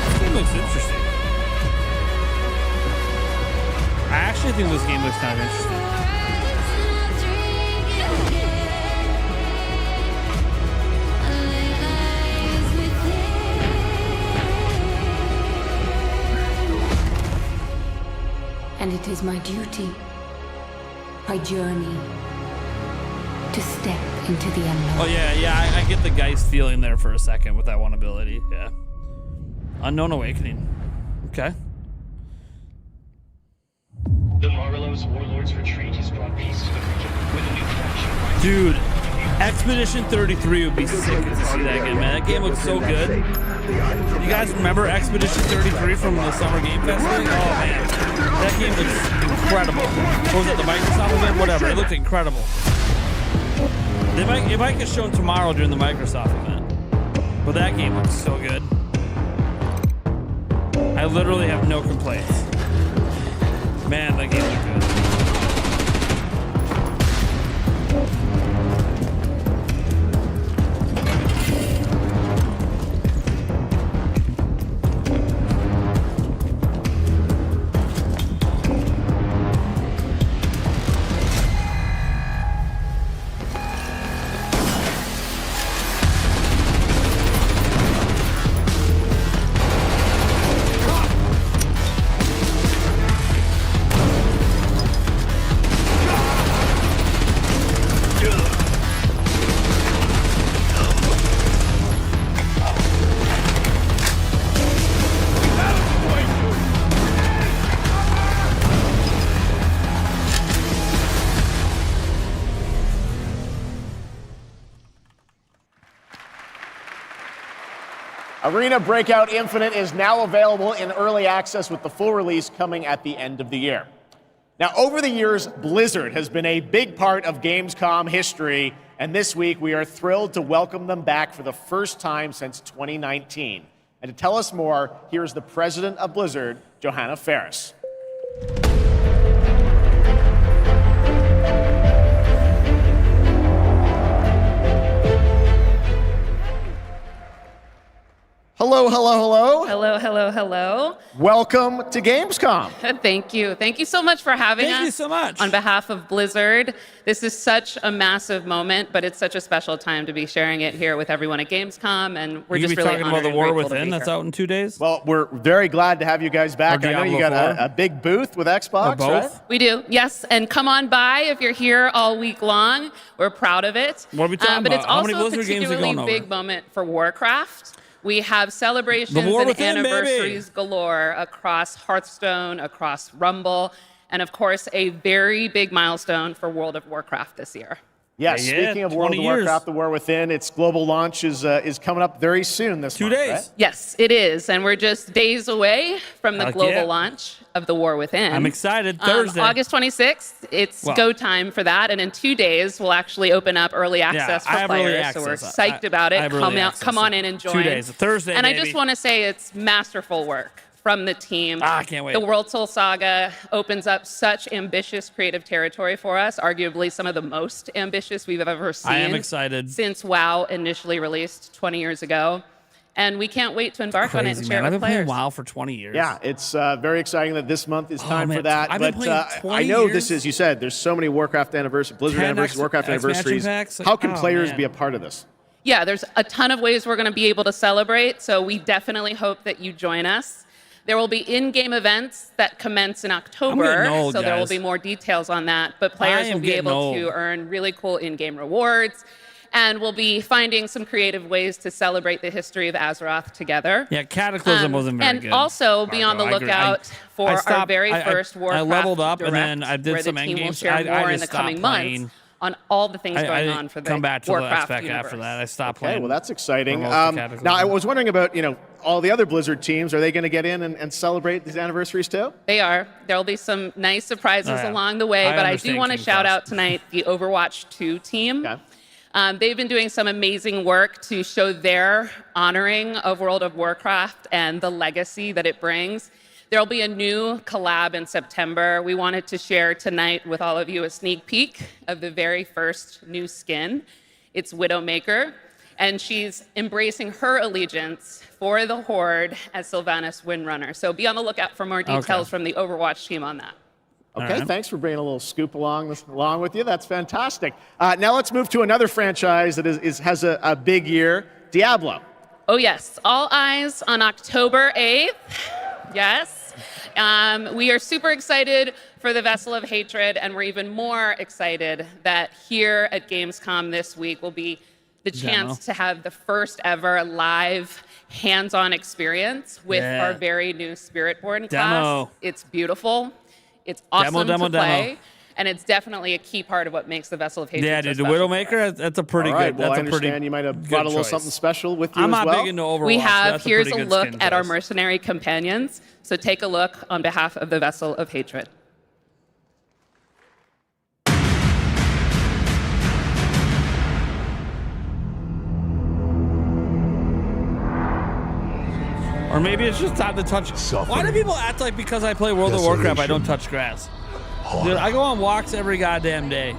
This game looks interesting. I actually think this game looks kind of interesting. And it is my duty, my journey, to step into the unknown. Oh yeah, I get the Geist feeling there for a second with that one ability. Yeah. Unknown Awakening. Okay. The Marlowe's Warlords Retreat has brought peace to the region with a new faction. Dude, Expedition 33 would be sick to see that again, man. That game looks so good. You guys remember Expedition 33 from the Summer Game Fest thing? Oh man, that game looks incredible. What was it, the Microsoft event? Whatever, it looked incredible. It might get shown tomorrow during the Microsoft event. But that game looks so good. I literally have no complaints. Man, that game looked good. Arena Breakout Infinite is now available in early access with the full release coming at the end of the year. Now, over the years, Blizzard has been a big part of Gamescom history, and this week we are thrilled to welcome them back for the first time since 2019. And to tell us more, here's the president of Blizzard, Johanna Ferris. Hello, hello, hello. Hello, hello, hello. Welcome to Gamescom. Thank you. Thank you so much for having us. Thank you so much. On behalf of Blizzard, this is such a massive moment, but it's such a special time to be sharing it here with everyone at Gamescom, and we're just really talking about the honored and War grateful to Within be that's here. out in 2 days. Well, we're very glad to have you guys back. I know you got a big booth with Xbox, right? We do, yes. And come on by if you're here all week long. We're proud of it. What are we talking But about? it's How many also a Blizzard games are particularly going big over? moment for Warcraft. We have celebrations The War and Within, anniversaries galore across Hearthstone, across Rumble, and of course, a very big milestone for World of Warcraft this year. Yes, speaking of World of Warcraft, The War Within, its global launch is coming up very soon this month, 2 days. right? Yes, it is. And we're just days away from the Heck global yeah. launch of The War Within. I'm excited. Thursday. August 26th, it's Well- go time for that. And in 2 days, we'll actually open up early access I for have early players. So we're access. psyched about I it. have early access. Come on in and join. 2 days. Thursday, And I baby. just want to say it's masterful work from the team. I can't wait. The World Soul Saga opens up such ambitious creative territory for us, arguably some of the most ambitious we've ever seen. I am excited. Since WoW initially released 20 years ago. And we can't wait to embark on it and Crazy, share man. it I've with been playing players. WoW for 20 years. Yeah, it's very exciting that this month is time man, for that. I've been but playing I 20 know years. this is, you said, there's so many Warcraft anniversaries, Blizzard 10 anniversaries, Warcraft expansion anniversaries. packs. How can Oh, players man. be a part of this? Yeah, there's a ton of ways we're going to be able to celebrate. So we definitely hope that you join us. There will be in-game events that commence in October, getting old, so there will guys. be more details on that. But players will be able to earn really cool in-game rewards, and we'll be finding some creative ways to celebrate the history of Azeroth together. Yeah, Cataclysm wasn't very and good. also be on the I agree. lookout for our very first I Warcraft leveled up Direct, and then I did where some the team will endgames. share I more in just the coming stopped playing. months on all the things going on for the come back to Warcraft the spec universe. after that. I stopped Okay, playing. well, that's exciting. for most of Cataclysm. Now, I was wondering about, all the other Blizzard teams. Are they going to get in and celebrate these anniversaries too? They are. There will be some nice surprises Oh, yeah. along the way, I but I do understand want to King shout Frost. out tonight the Overwatch 2 team. They've been doing some amazing work to show their honoring of World of Warcraft and the legacy that it brings. There'll be a new collab in September. We wanted to share tonight with all of you a sneak peek of the very first new skin. It's Widowmaker, and she's embracing her allegiance for the Horde as Sylvanas Windrunner. So be on the lookout for more details from the Overwatch team on that. Okay, thanks for bringing a little scoop along with you. That's fantastic. Now let's move to another franchise that has a big year, Diablo. Oh, yes. All eyes on October 8th. Yes. We are super excited for the Vessel of Hatred, and we're even more excited that here at Gamescom this week will be the chance to have the first ever live hands-on experience with our very new Spiritborn class. It's beautiful. It's awesome to play. And it's definitely a key part of what makes the Vessel of Hatred Yeah, so dude, the special. Widowmaker, that's a pretty All right, good. well, That's I a pretty understand you might have good brought a little choice. something special with you I'm as not well. big into Overwatch. We but have, that's a here's pretty a good look skin at our choice. mercenary companions. So take a look on behalf of the Vessel of Hatred. Or maybe it's just time to touch. Why do people act like because I play World of Warcraft I don't touch grass? Dude, I go on walks every goddamn day.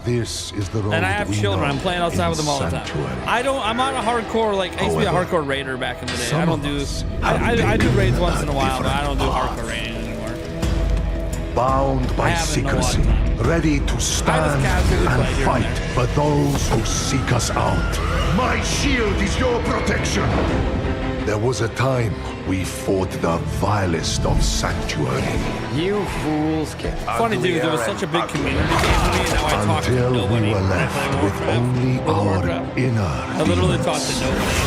This is the road And I have we children. know I'm playing outside with them all the time. Sanctuary. I'm not a hardcore, like, I used to be a However, hardcore raider back in the day. I some don't of do, us I do raids once in a a while, but I don't do different hardcore raiding anymore. Bound by haven't in a long secrecy, ready to stand casually play and here and fight for those who seek us out. My shield is your protection. There was a time we fought the vilest of sanctuary. You fools get Funny, dude, there was such a big community game for me, and now I talk to Until nobody. we were when I left play with Warcraft. only World of our Warcraft. inner I literally demons. talk to nobody.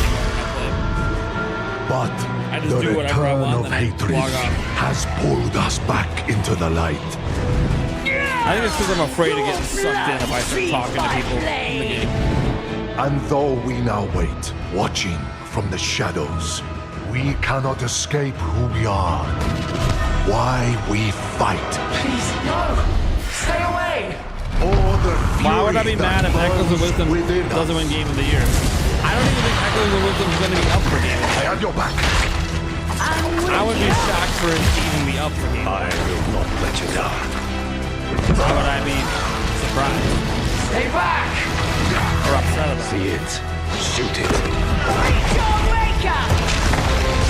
But I just the do whatever I return want, of then I hatred log off. has pulled us back into the light. I think it's because I'm afraid of getting sucked in if I start talking to people in the game. And though we now wait, watching from the shadows, we cannot escape who we are. Why we fight. Please, no! Stay away! Or the Why would I be fury mad that if Echoes of burns Wisdom within doesn't us. win Game of the Year? I don't even think Echoes of Wisdom is going to be up for Game of the Year. I have your back. I would be shocked for it to even be up for Game of the Year. I will not let you down. Why would I be surprised? Stay back! Or upset about it? See it. Shoot it. John Waker!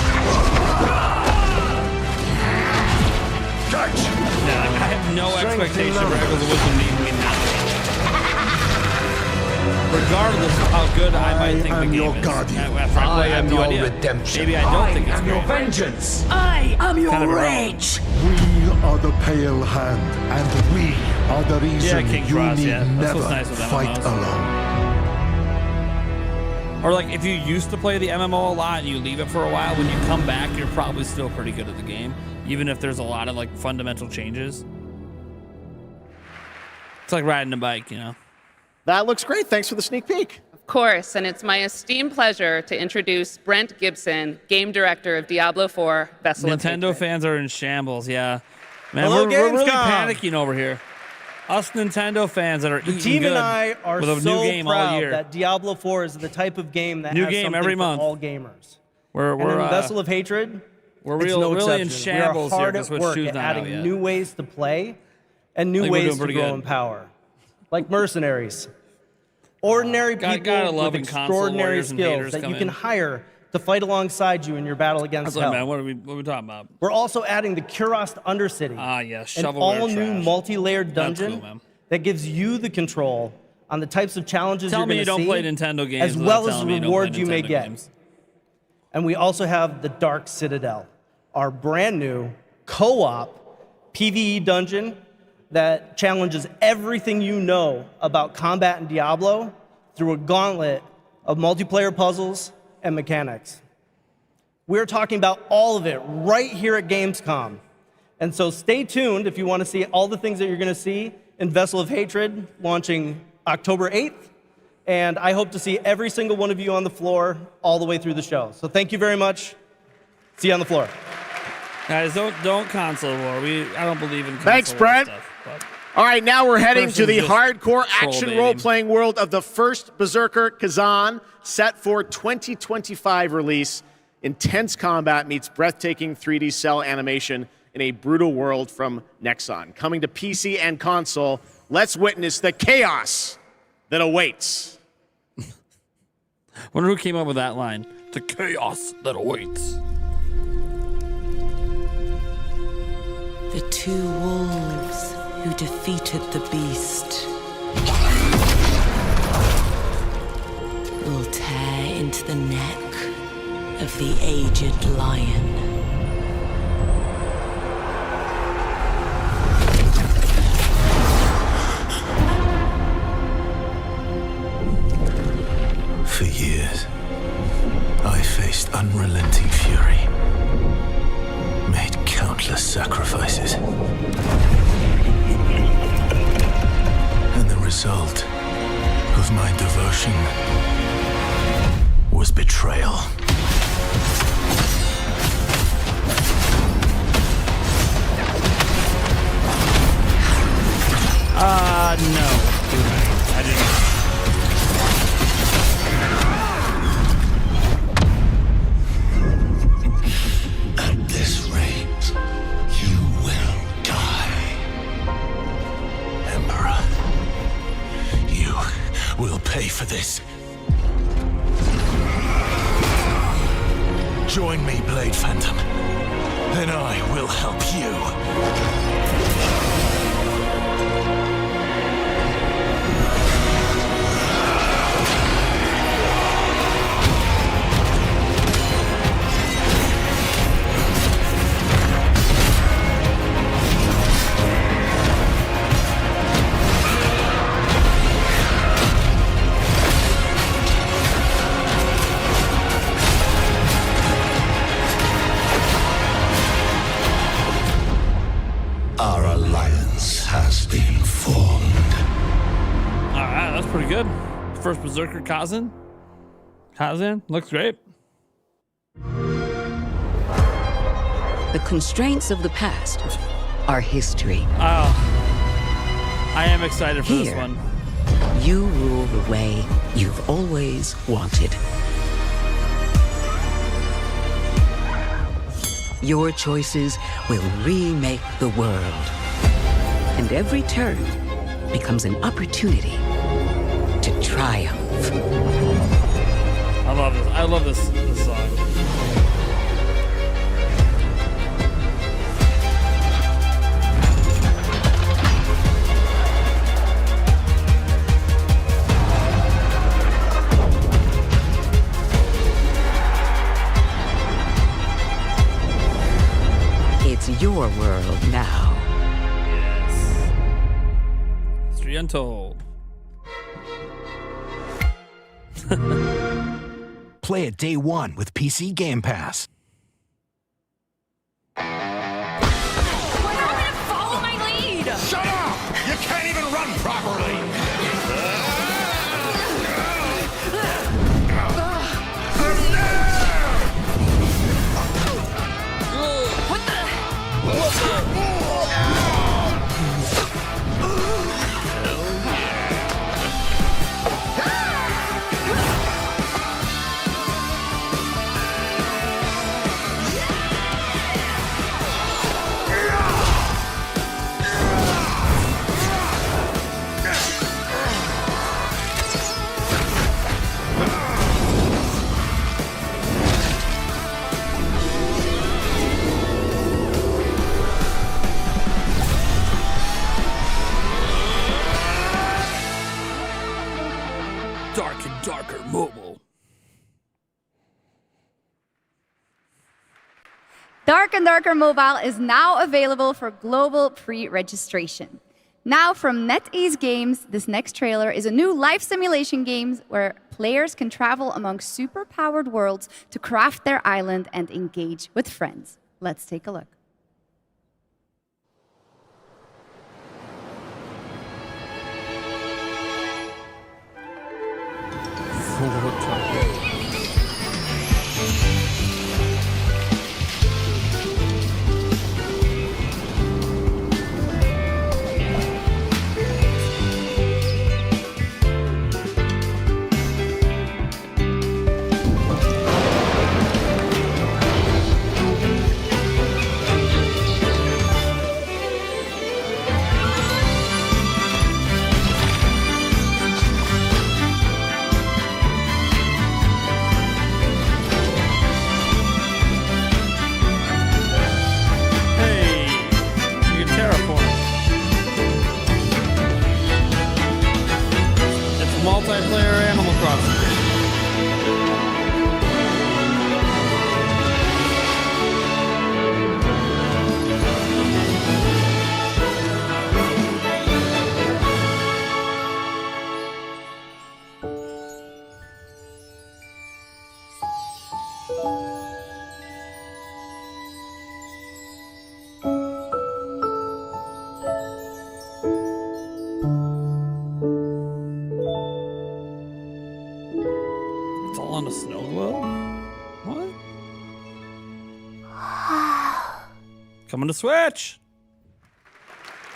Catch! Yeah, I have no expectation for Echoes of Wisdom to even be nominated. Regardless of how good I might think the game your is. guardian. After I play, I have no your idea. redemption. Maybe I don't think it's am your great. vengeance! I am your Kind of rage! We are the pale hand, and we are the reason King you Frost, need yeah. That's never what's nice with fight MMOs. alone. Or like if you used to play the MMO a lot and you leave it for a while, when you come back, you're probably still pretty good at the game, even if there's a lot of like fundamental changes. It's like riding a bike, you know. That looks great. Thanks for the sneak peek. Of course, and it's my esteemed pleasure to introduce Brent Gibson, game director of Diablo 4, Vessel of Nintendo Hatred. fans are in shambles, yeah. Man, Hello, we're really Gamescom. panicking over here. Us Nintendo fans that are The eating team good and I are with a so new game all proud year. that Diablo 4 is the type of game that New has game something every for month. all gamers. We're And in Vessel of Hatred, we're it's real, no really in exception. shambles we are hard here. at Switch work shoes at not out adding yet. new ways to play and new I think we're ways doing to pretty grow good. in power. Like mercenaries. Ordinary Gotta people love with when console extraordinary warriors and haters skills that come you can in. hire to fight alongside you in your battle against That's like, hell. man, what are we talking about? We're also adding the Kurast Undercity, Ah, yes, an shovelware all-new trash. multi-layered That's dungeon cool, man. that gives you the control on the types of challenges Tell you're me going you to don't see, play Nintendo games as without well as telling the me you don't play rewards you may Nintendo get. games. And we also have the Dark Citadel, our brand new co-op PvE dungeon that challenges everything you know about combat in Diablo through a gauntlet of multiplayer puzzles and mechanics. We're talking about all of it right here at Gamescom. And so stay tuned if you want to see all the things that you're going to see in Vessel of Hatred launching October 8th. And I hope to see every single one of you on the floor all the way through the show. So thank you very much. See you on the floor. Guys, don't console war. I don't believe in console Thanks, war Brent. stuff. But All right, now we're heading to the Person's just hardcore troll action baiting. role-playing world of the first Berserker Kazan, set for 2025 release. Intense combat meets breathtaking 3D cell animation in a brutal world from Nexon. Coming to PC and console, let's witness the chaos that awaits. Wonder who came up with that line. The chaos that awaits. The two wolves who defeated the beast will tear into the neck of the aged lion. For years, I faced unrelenting fury, made countless sacrifices. And the result of my devotion was betrayal. No. I didn't. At this rate, you will die. Emperor, you will pay for this. Join me, Blade Phantom, and I will help you. Our alliance has been formed. All right, that's pretty good. First Berserker Kazan. Kazan looks great. The constraints of the past are history. Oh, I am excited for this Here, one. you rule the way you've always wanted. Your choices will remake the world. And every turn becomes an opportunity to triumph. I love this. I love this song. It's your world now. Yes. History Untold. Play it day one with PC Game Pass. Follow my lead! Shut up! You can't even run properly! Dark and Darker Mobile. Dark and Darker Mobile is now available for global pre-registration. Now from NetEase Games, this next trailer is a new life simulation game where players can travel among super-powered worlds to craft their island and engage with friends. Let's take a look. Multiplayer Animal Crossing. It's all on a snow globe? What? Coming to Switch.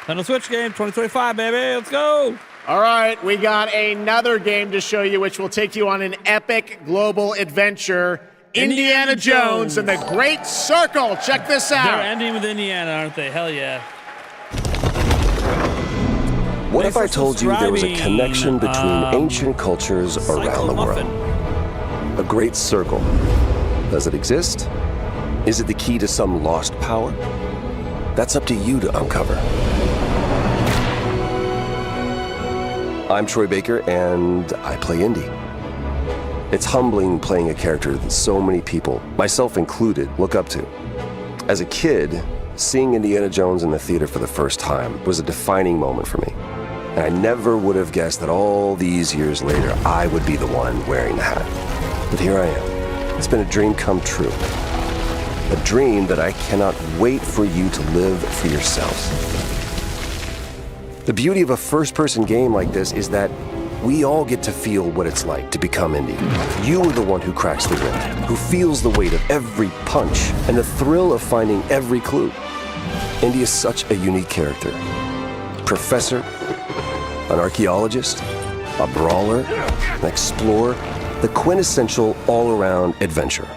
Nintendo Switch game 2025, baby. Let's go. All right, we got another game to show you, which will take you on an epic global adventure. Indiana Jones and the Great Circle. Check this out. They're ending with Indiana, aren't they? Hell yeah. What if I told you there was a connection between ancient cultures around the world? A great circle. Does it exist? Is it the key to some lost power? That's up to you to uncover. I'm Troy Baker, and I play Indy. It's humbling playing a character that so many people, myself included, look up to. As a kid, seeing Indiana Jones in the theater for the first time was a defining moment for me. And I never would have guessed that all these years later, I would be the one wearing the hat. But here I am. It's been a dream come true. A dream that I cannot wait for you to live for yourselves. The beauty of a first-person game like this is that we all get to feel what it's like to become Indy. You are the one who cracks the whip, who feels the weight of every punch and the thrill of finding every clue. Indy is such a unique character. Professor, an archaeologist, a brawler, an explorer, the quintessential all-around adventurer.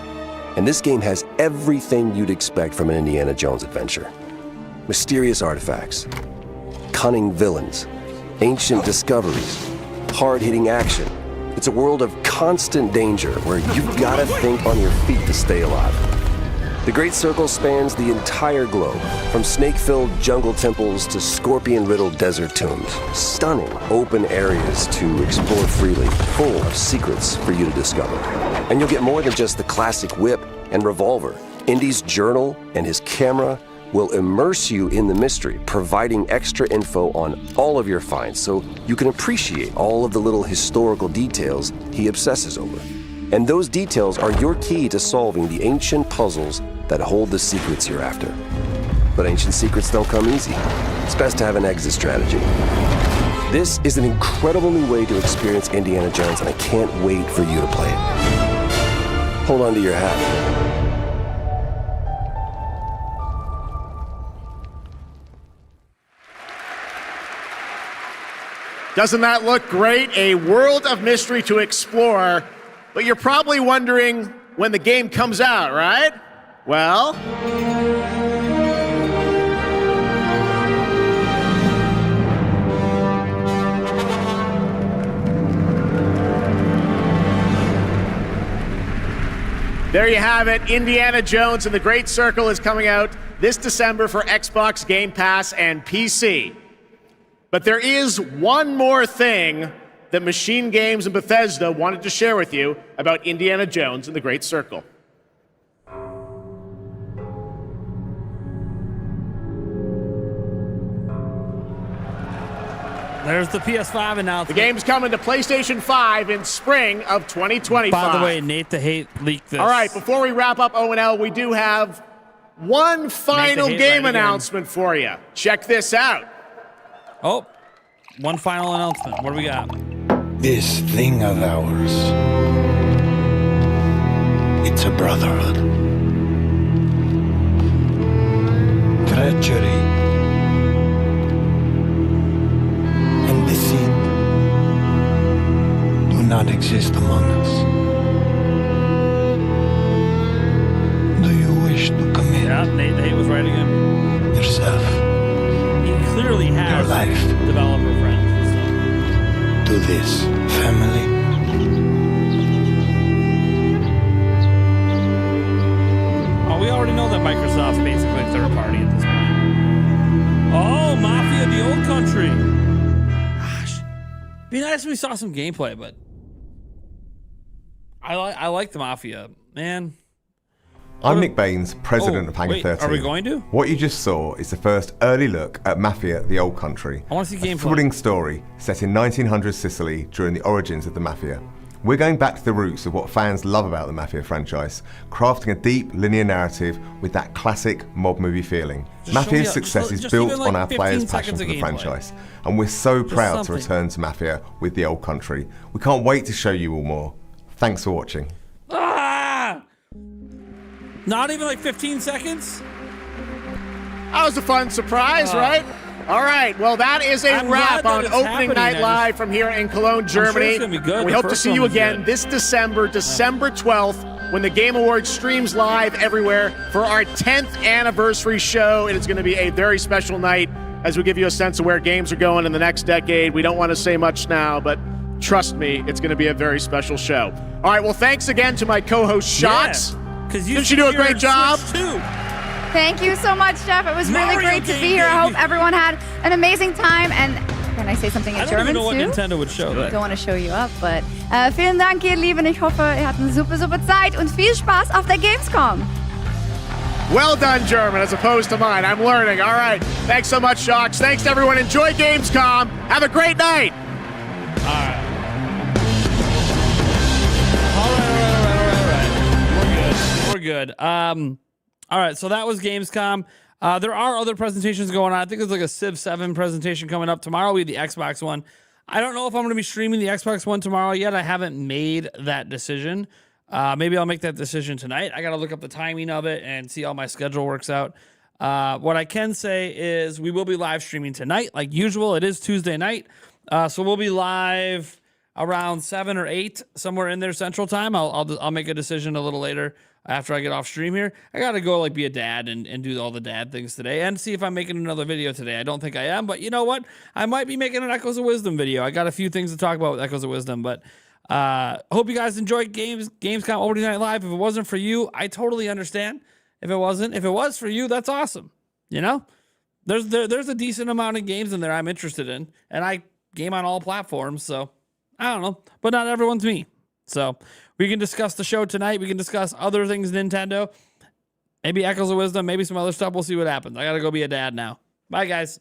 And this game has everything you'd expect from an Indiana Jones adventure. Mysterious artifacts, cunning villains, ancient discoveries, hard-hitting action. It's a world of constant danger where you've got to think on your feet to stay alive. The Great Circle spans the entire globe, from snake-filled jungle temples to scorpion-riddled desert tombs. Stunning open areas to explore freely, full of secrets for you to discover. And you'll get more than just the classic whip and revolver. Indy's journal and his camera will immerse you in the mystery, providing extra info on all of your finds so you can appreciate all of the little historical details he obsesses over. And those details are your key to solving the ancient puzzles that hold the secrets you're after. But ancient secrets don't come easy. It's best to have an exit strategy. This is an incredible new way to experience Indiana Jones, and I can't wait for you to play it. Hold on to your hat. Doesn't that look great? A world of mystery to explore. But you're probably wondering when the game comes out, right? Well, there you have it. Indiana Jones and the Great Circle is coming out this December for Xbox Game Pass and PC. But there is one more thing that Machine Games and Bethesda wanted to share with you about Indiana Jones and the Great Circle. There's the PS5 announcement. The game's coming to PlayStation 5 in spring of 2025. By the way, Nate the Hate leaked this. All right, before we wrap up O&L, we do have one final game announcement for you. Check this out. Oh, one final announcement. What do we got? This thing of ours, it's a brotherhood. Treachery and deceit do not exist among us. Do you wish to commit? Yeah, Nate the Hate was right again. Yourself. He clearly has your life. Developer friends. To this family. Oh, we already know that Microsoft's basically third party at this point. Oh, Mafia, the old country. Gosh, be nice if we saw some gameplay, but I like the Mafia, man. I'm Nick Baines, president of Hangar 13. Are we going to? What you just saw is the first early look at Mafia, the Old Country. I want to see gameplay. A thrilling story set in 1900 Sicily during the origins of the Mafia. We're going back to the roots of what fans love about the Mafia franchise, crafting a deep linear narrative with that classic mob movie feeling. Mafia's success is built on our players' passion for the franchise, and we're so proud to return to Mafia with the Old Country. We can't wait to show you all more. Thanks for watching. Not even like 15 seconds? That was a fun surprise, right? All right, well, that is a wrap on Opening Night Live from here in Cologne, Germany. It's gonna be good. We hope to see you again this December 12th, when the Game Awards streams live everywhere for our 10th anniversary show. It is going to be a very special night as we give you a sense of where games are going in the next decade. We don't want to say much now, but trust me, it's going to be a very special show. All right, well, thanks again to my co-host, Shots. Didn't she do a great job? Thank you so much, Jeff. It was really great to be here. I hope everyone had an amazing time. And can I say something in German too? I don't even know what too? Nintendo would show. I don't want to show you up, but vielen Dank, ihr Lieben. Ich hoffe, ihr hattet eine super Zeit und viel Spaß auf der Gamescom. Well done, German, as opposed to mine. I'm learning. All right. Thanks so much, Shocks. Thanks to everyone. Enjoy Gamescom. Have a great night. All right. We're good. All right, so that was Gamescom. There are other presentations going on. I think there's like a Civ 7 presentation coming up tomorrow. We have the Xbox One. I don't know if I'm going to be streaming the Xbox One tomorrow yet. I haven't made that decision. Maybe I'll make that decision tonight. I got to look up the timing of it and see how my schedule works out. What I can say is we will be live streaming tonight. Like usual, it is Tuesday night. So we'll be live around 7 or 8, somewhere in there Central Time. I'll make a decision a little later after I get off stream here. I got to go like be a dad and do all the dad things today and see if I'm making another video today. I don't think I am, but you know what? I might be making an Echoes of Wisdom video. I got a few things to talk about with Echoes of Wisdom, but hope you guys enjoyed Gamescom Opening Night Live. If it wasn't for you, I totally understand. If it wasn't, if it was for you, that's awesome. You know, there's a decent amount of games in there I'm interested in, and I game on all platforms, so I don't know, but not everyone's me. So we can discuss the show tonight. We can discuss other things Nintendo, maybe Echoes of Wisdom, maybe some other stuff. We'll see what happens. I got to go be a dad now. Bye, guys.